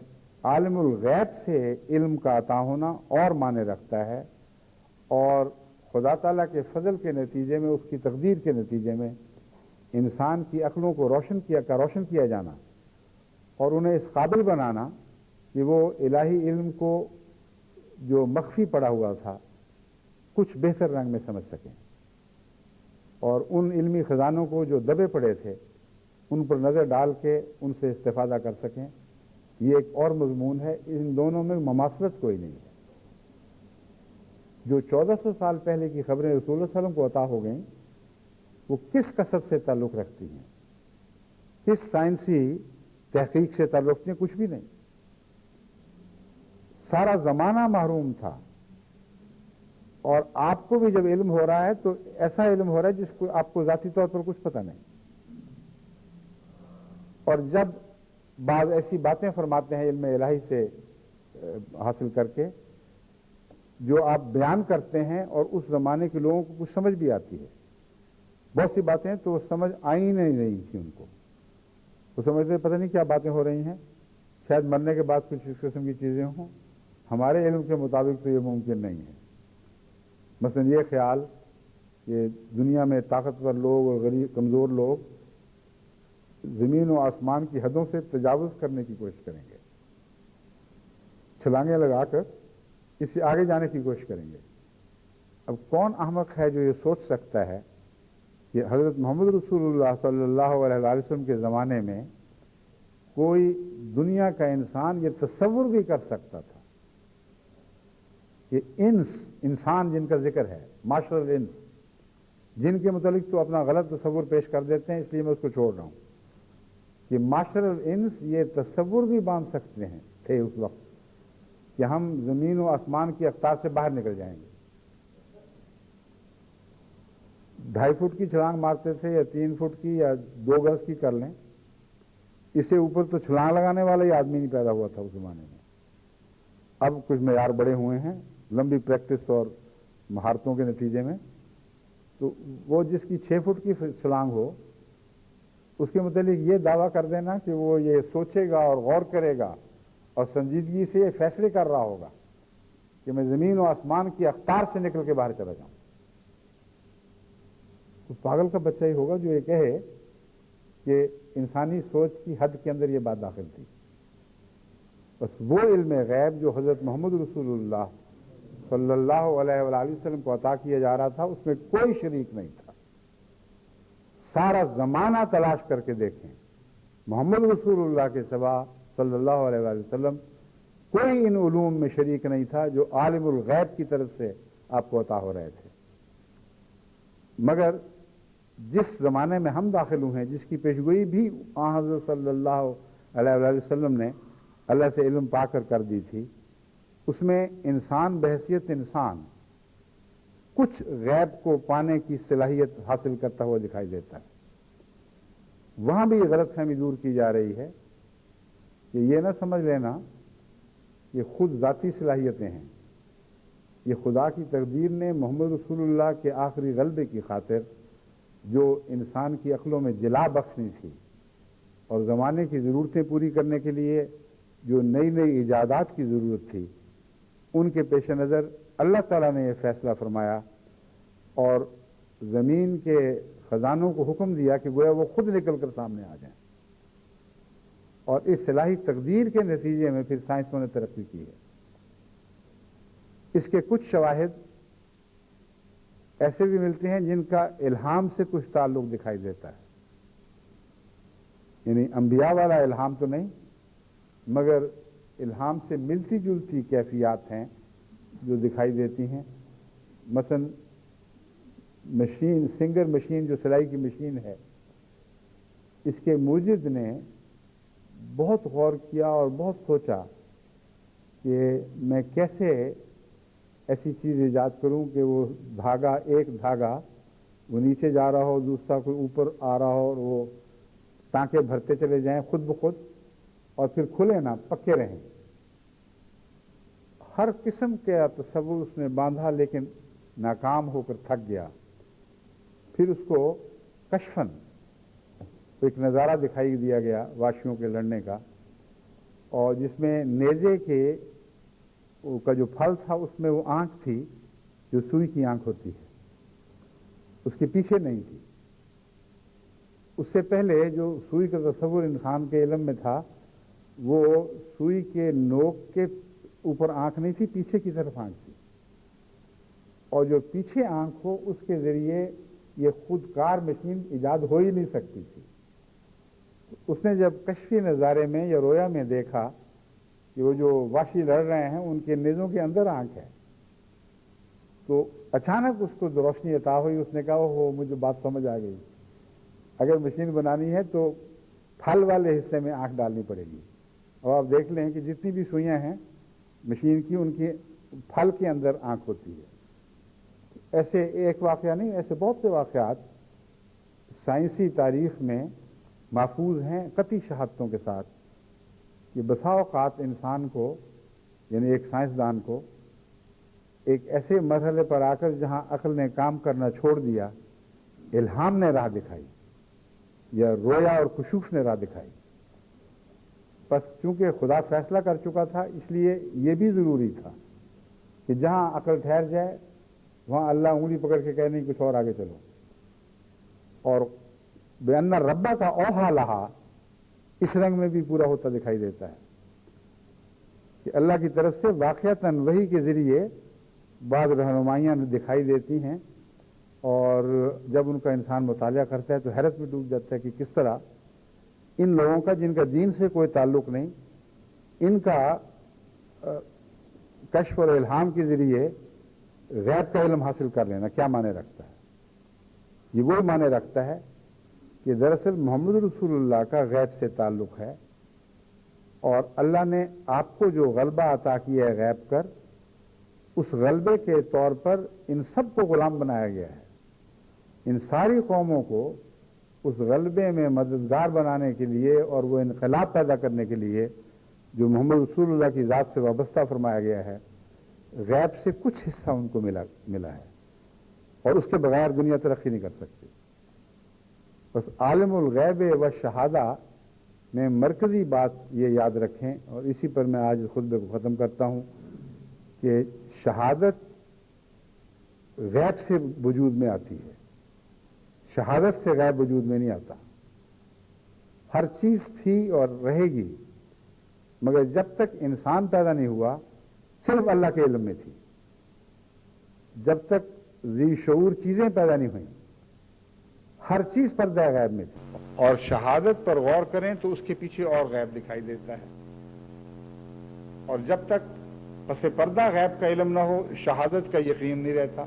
عالم الغیب سے علم کا عطا ہونا اور معنی رکھتا ہے، اور خدا تعالیٰ کے فضل کے نتیجے میں، اس کی تقدیر کے نتیجے میں انسان کی عقلوں کو روشن کیا جانا اور انہیں اس قابل بنانا کہ وہ الہی علم کو جو مخفی پڑا ہوا تھا کچھ بہتر رنگ میں سمجھ سکیں، اور ان علمی خزانوں کو جو دبے پڑے تھے ان پر نظر ڈال کے ان سے استفادہ کر سکیں. یہ ایک اور مضمون ہے، ان دونوں میں مماثلت کوئی نہیں ہے. جو 1400 سال پہلے کی خبریں رسول اللہ صلی اللہ علیہ وسلم کو عطا ہو گئیں وہ کس کسب سے تعلق رکھتی ہیں، کس سائنسی تحقیق سے تعلق رکھتی ہیں؟ کچھ بھی نہیں. سارا زمانہ محروم تھا، اور آپ کو بھی جب علم ہو رہا ہے تو ایسا علم ہو رہا ہے جس کو آپ کو ذاتی طور پر کچھ پتہ نہیں. اور جب بعض ایسی باتیں فرماتے ہیں علم الہی سے حاصل کر کے جو آپ بیان کرتے ہیں اور اس زمانے کے لوگوں کو کچھ سمجھ بھی آتی ہے، بہت سی باتیں تو سمجھ آئی نہیں رہی تھی ان کو، وہ سمجھتے پتہ نہیں کیا باتیں ہو رہی ہیں، شاید مرنے کے بعد کچھ اس قسم کی چیزیں ہوں، ہمارے علم کے مطابق تو یہ ممکن نہیں ہے. مثلا یہ خیال کہ دنیا میں طاقتور لوگ اور غریب کمزور لوگ زمین و آسمان کی حدوں سے تجاوز کرنے کی کوشش کریں گے، چھلانگیں لگا کر اس سے آگے جانے کی کوشش کریں گے. اب کون احمق ہے جو یہ سوچ سکتا ہے کہ حضرت محمد رسول اللہ صلی اللہ علیہ وسلم کے زمانے میں کوئی دنیا کا انسان یہ تصور بھی کر سکتا تھا کہ انسان جن کا ذکر ہے، معاشر الانس، جن کے متعلق تو اپنا غلط تصور پیش کر دیتے ہیں، اس لیے میں اس کو چھوڑ رہا ہوں، کہ معاشر الانس یہ تصور بھی باندھ سکتے ہیں تھے اس وقت کہ ہم زمین و آسمان کی اقطار سے باہر نکل جائیں گے. 2.5 فٹ کی چھلانگ مارتے تھے یا 3 فٹ کی یا 2 گز کی کر لیں، اس سے اوپر تو چھلانگ لگانے والا ہی آدمی نہیں پیدا ہوا تھا اس زمانے میں. اب کچھ معیار بڑے ہوئے ہیں لمبی پریکٹس اور مہارتوں کے نتیجے میں، تو وہ جس کی 6 فٹ کی چھلانگ ہو اس کے متعلق یہ دعویٰ کر دینا کہ وہ یہ سوچے گا اور غور کرے گا اور سنجیدگی سے یہ فیصلے کر رہا ہوگا کہ میں زمین و آسمان کی اقطار سے نکل کے باہر چلا جاؤں، تو پاگل کا بچہ ہی ہوگا جو یہ کہے کہ انسانی سوچ کی حد کے اندر یہ بات داخل تھی. بس وہ علم غیب جو حضرت محمد رسول اللہ صلی اللہ علیہ وآلہ وسلم کو عطا کیا جا رہا تھا اس میں کوئی شریک نہیں تھا. سارا زمانہ تلاش کر کے دیکھیں، محمد رسول اللہ کے سوا صلی اللہ علیہ وآلہ وسلم کوئی ان علوم میں شریک نہیں تھا جو عالم الغیب کی طرف سے آپ کو عطا ہو رہے تھے. مگر جس زمانے میں ہم داخل ہوئے ہیں، جس کی پیشگوئی بھی حضرت صلی اللہ علیہ وآلہ وسلم نے اللہ سے علم پا کر دی تھی، اس میں انسان بحیثیت انسان کچھ غیب کو پانے کی صلاحیت حاصل کرتا ہوا دکھائی دیتا ہے. وہاں بھی غلط فہمی دور کی جا رہی ہے کہ یہ نہ سمجھ لینا یہ خود ذاتی صلاحیتیں ہیں، یہ خدا کی تقدیر نے محمد رسول اللہ کے آخری غلبے کی خاطر جو انسان کی عقلوں میں جلا بخشنی تھی اور زمانے کی ضرورتیں پوری کرنے کے لیے جو نئی نئی ایجادات کی ضرورت تھی، ان کے پیش نظر اللہ تعالیٰ نے یہ فیصلہ فرمایا اور زمین کے خزانوں کو حکم دیا کہ گویا وہ خود نکل کر سامنے آ جائیں. اور اس صلاحی تقدیر کے نتیجے میں پھر سائنسوں نے ترقی کی ہے. اس کے کچھ شواہد ایسے بھی ملتے ہیں جن کا الہام سے کچھ تعلق دکھائی دیتا ہے، یعنی انبیاء والا الہام تو نہیں مگر الہام سے ملتی جلتی کیفیات ہیں جو دکھائی دیتی ہیں. مثلا مشین سنگر مشین جو سلائی کی مشین ہے، اس کے موجد نے بہت غور کیا اور بہت سوچا کہ میں کیسے ایسی چیز ایجاد کروں کہ وہ دھاگا، ایک دھاگا وہ نیچے جا رہا ہو، دوسرا کوئی اوپر آ رہا ہو، اور وہ ٹانکے بھرتے چلے جائیں خود بخود، اور پھر کھلے نہ، پکے رہیں۔ ہر قسم کا تصور اس نے باندھا، لیکن ناکام ہو کر تھک گیا۔ پھر اس کو کشفن ایک نظارہ دکھائی دیا گیا واشیوں کے لڑنے کا، اور جس میں نیزے کا جو پھل تھا اس میں وہ آنکھ تھی جو سوئی کی آنکھ ہوتی ہے، اس کے پیچھے نہیں تھی۔ اس سے پہلے جو سوئی کا تصور انسان کے علم میں تھا، وہ سوئی کے نوک کے اوپر آنکھ نہیں تھی، پیچھے کی طرف آنکھ تھی، اور جو پیچھے آنکھ ہو اس کے ذریعے یہ خودکار مشین ایجاد ہو ہی نہیں سکتی تھی۔ اس نے جب کشفی نظارے میں یا رویا میں دیکھا کہ وہ جو واشی لڑ رہے ہیں ان کے نیزوں کے اندر آنکھ ہے، تو اچانک اس کو روشنی عطا ہوئی۔ اس نے کہا وہ مجھے بات سمجھ آ گئی، اگر مشین بنانی ہے تو پھل والے حصے میں آنکھ ڈالنی پڑے گی۔ اور آپ دیکھ لیں کہ جتنی بھی سوئیاں ہیں مشین کی، ان کے پھل کے اندر آنکھ ہوتی ہے۔ ایسے ایک واقعہ نہیں، ایسے بہت سے واقعات سائنسی تاریخ میں محفوظ ہیں قطعی شہادتوں کے ساتھ، کہ بسا اوقات انسان کو، یعنی ایک سائنسدان کو، ایک ایسے مرحلے پر آ کر جہاں عقل نے کام کرنا چھوڑ دیا، الہام نے راہ دکھائی یا رویا اور کشوف نے راہ دکھائی۔ بس چونکہ خدا فیصلہ کر چکا تھا، اس لیے یہ بھی ضروری تھا کہ جہاں عقل ٹھہر جائے وہاں اللہ انگلی پکڑ کے کہہ نہیں کچھ اور آگے چلو۔ اور بِأَنَّ رَبَّكَ أَوْحَىٰ لَهَا اس رنگ میں بھی پورا ہوتا دکھائی دیتا ہے کہ اللہ کی طرف سے واقعتاً وحی کے ذریعے بعض رہنمائیاں دکھائی دیتی ہیں، اور جب ان کا انسان مطالعہ کرتا ہے تو حیرت میں ڈوب جاتا ہے کہ کس طرح ان لوگوں کا، جن کا دین سے کوئی تعلق نہیں، ان کا کشف اور الہام کے ذریعے غیب کا علم حاصل کر لینا کیا معنی رکھتا ہے۔ یہ وہ معنی رکھتا ہے کہ دراصل محمد رسول اللہ کا غیب سے تعلق ہے، اور اللہ نے آپ کو جو غلبہ عطا کیا ہے غیب کر، اس غلبے کے طور پر ان سب کو غلام بنایا گیا ہے۔ ان ساری قوموں کو اس غلبے میں مددگار بنانے کے لیے اور وہ انقلاب پیدا کرنے کے لیے جو محمد رسول اللہ کی ذات سے وابستہ فرمایا گیا ہے، غیب سے کچھ حصہ ان کو ملا ہے، اور اس کے بغیر دنیا ترقی نہیں کر سکتی۔ بس عالم الغیب و شہادہ میں مرکزی بات یہ یاد رکھیں، اور اسی پر میں آج خطبے کو ختم کرتا ہوں کہ شہادت غیب سے وجود میں آتی ہے، شہادت سے غیب وجود میں نہیں آتا۔ ہر چیز تھی اور رہے گی، مگر جب تک انسان پیدا نہیں ہوا صرف اللہ کے علم میں تھی۔ جب تک ذی شعور چیزیں پیدا نہیں ہوئیں ہر چیز پردہ غیب میں تھی۔ اور شہادت پر غور کریں تو اس کے پیچھے اور غیب دکھائی دیتا ہے، اور جب تک پس پردہ غیب کا علم نہ ہو شہادت کا یقین نہیں رہتا،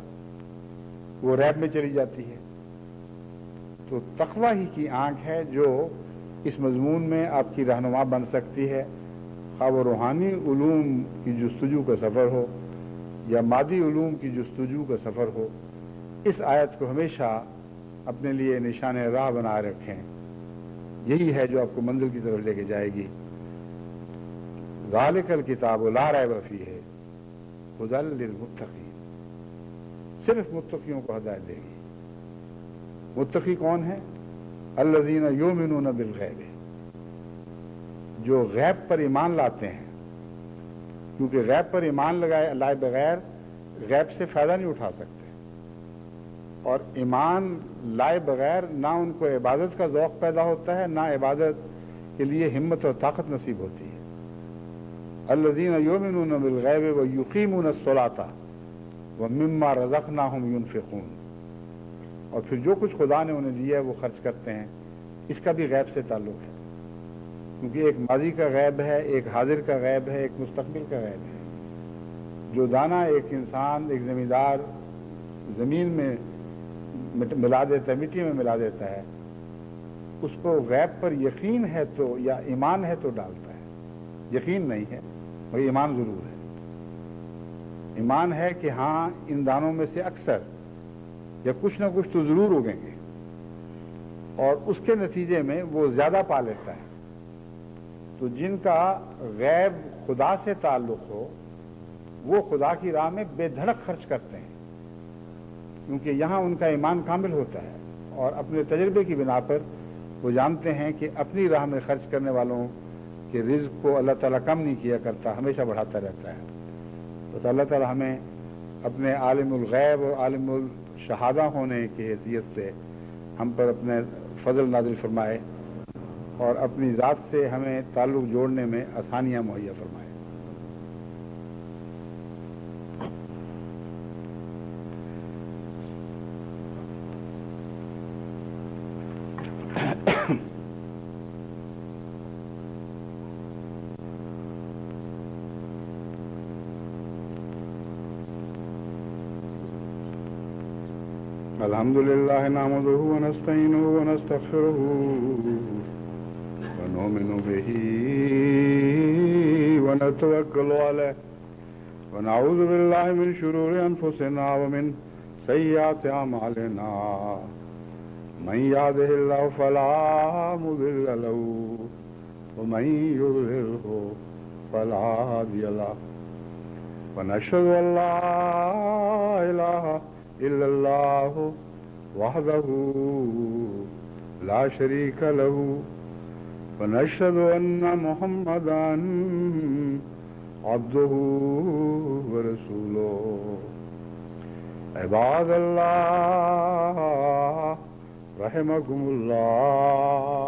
وہ غیب میں چلی جاتی ہے۔ تو تقویٰ ہی کی آنکھ ہے جو اس مضمون میں آپ کی رہنما بن سکتی ہے، خواہ وہ روحانی علوم کی جستجو کا سفر ہو یا مادی علوم کی جستجو کا سفر ہو۔ اس آیت کو ہمیشہ اپنے لیے نشان راہ بنا رکھیں، یہی ہے جو آپ کو منزل کی طرف لے کے جائے گی۔ ذالک الکتاب لا ریب فیہ ھدی للمتقین، صرف متقیوں کو ہدایت دے گی۔ متقی کون ہے؟ الذین یؤمنون بالغیب، جو غیب پر ایمان لاتے ہیں، کیونکہ غیب پر ایمان لائے بغیر غیب سے فائدہ نہیں اٹھا سکتے، اور ایمان لائے بغیر نہ ان کو عبادت کا ذوق پیدا ہوتا ہے، نہ عبادت کے لیے ہمت اور طاقت نصیب ہوتی ہے۔ الذین یؤمنون بالغیب ویقیمون الصلاۃ ومما رزقناہم ینفقون، اور پھر جو کچھ خدا نے انہیں دیا ہے وہ خرچ کرتے ہیں۔ اس کا بھی غیب سے تعلق ہے، کیونکہ ایک ماضی کا غیب ہے، ایک حاضر کا غیب ہے، ایک مستقبل کا غیب ہے۔ جو دانہ ایک انسان، ایک زمیندار زمین میں ملا دیتا ہے، مٹی میں ملا دیتا ہے، اس کو غیب پر یقین ہے تو یا ایمان ہے تو ڈالتا ہے، یقین نہیں ہے مگر ایمان ضرور ہے۔ ایمان ہے کہ ہاں ان دانوں میں سے اکثر یا کچھ نہ کچھ تو ضرور اگیں گے، اور اس کے نتیجے میں وہ زیادہ پا لیتا ہے۔ تو جن کا غیب خدا سے تعلق ہو وہ خدا کی راہ میں بے دھڑک خرچ کرتے ہیں، کیونکہ یہاں ان کا ایمان کامل ہوتا ہے، اور اپنے تجربے کی بنا پر وہ جانتے ہیں کہ اپنی راہ میں خرچ کرنے والوں کے رزق کو اللہ تعالیٰ کم نہیں کیا کرتا، ہمیشہ بڑھاتا رہتا ہے۔ بس اللہ تعالیٰ ہمیں اپنے عالم الغیب اور عالم الشہادہ ہونے کی حیثیت سے ہم پر اپنے فضل نازل فرمائے، اور اپنی ذات سے ہمیں تعلق جوڑنے میں آسانیاں مہیا فرمائے۔ الحمد لله نحمده ونستعينه ونستغفره ونؤمن به ونتوكل عليه ونعوذ بالله من شرور أنفسنا ومن سيئات أعمالنا من يهده الله فلا مضل له ومن يضلله فلا هادي له ونشهد أن لا إله إلا الله وحده لا شريك له ونشهد أن محمدا عبده ورسوله عباد الله رحمكم الله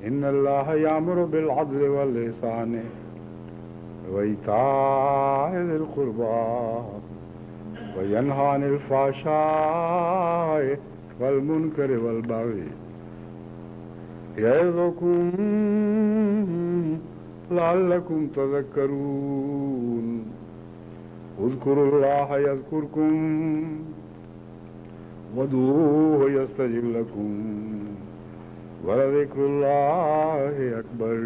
إن الله يأمر بالعدل والإحسان وإيتاء ذي القربى وينهى عن الفحشاء والمنكر والبغي يعظكم لعلكم تذكرون اذكروا الله يذكركم وادعوه يستجب لكم ولذكر الله أكبر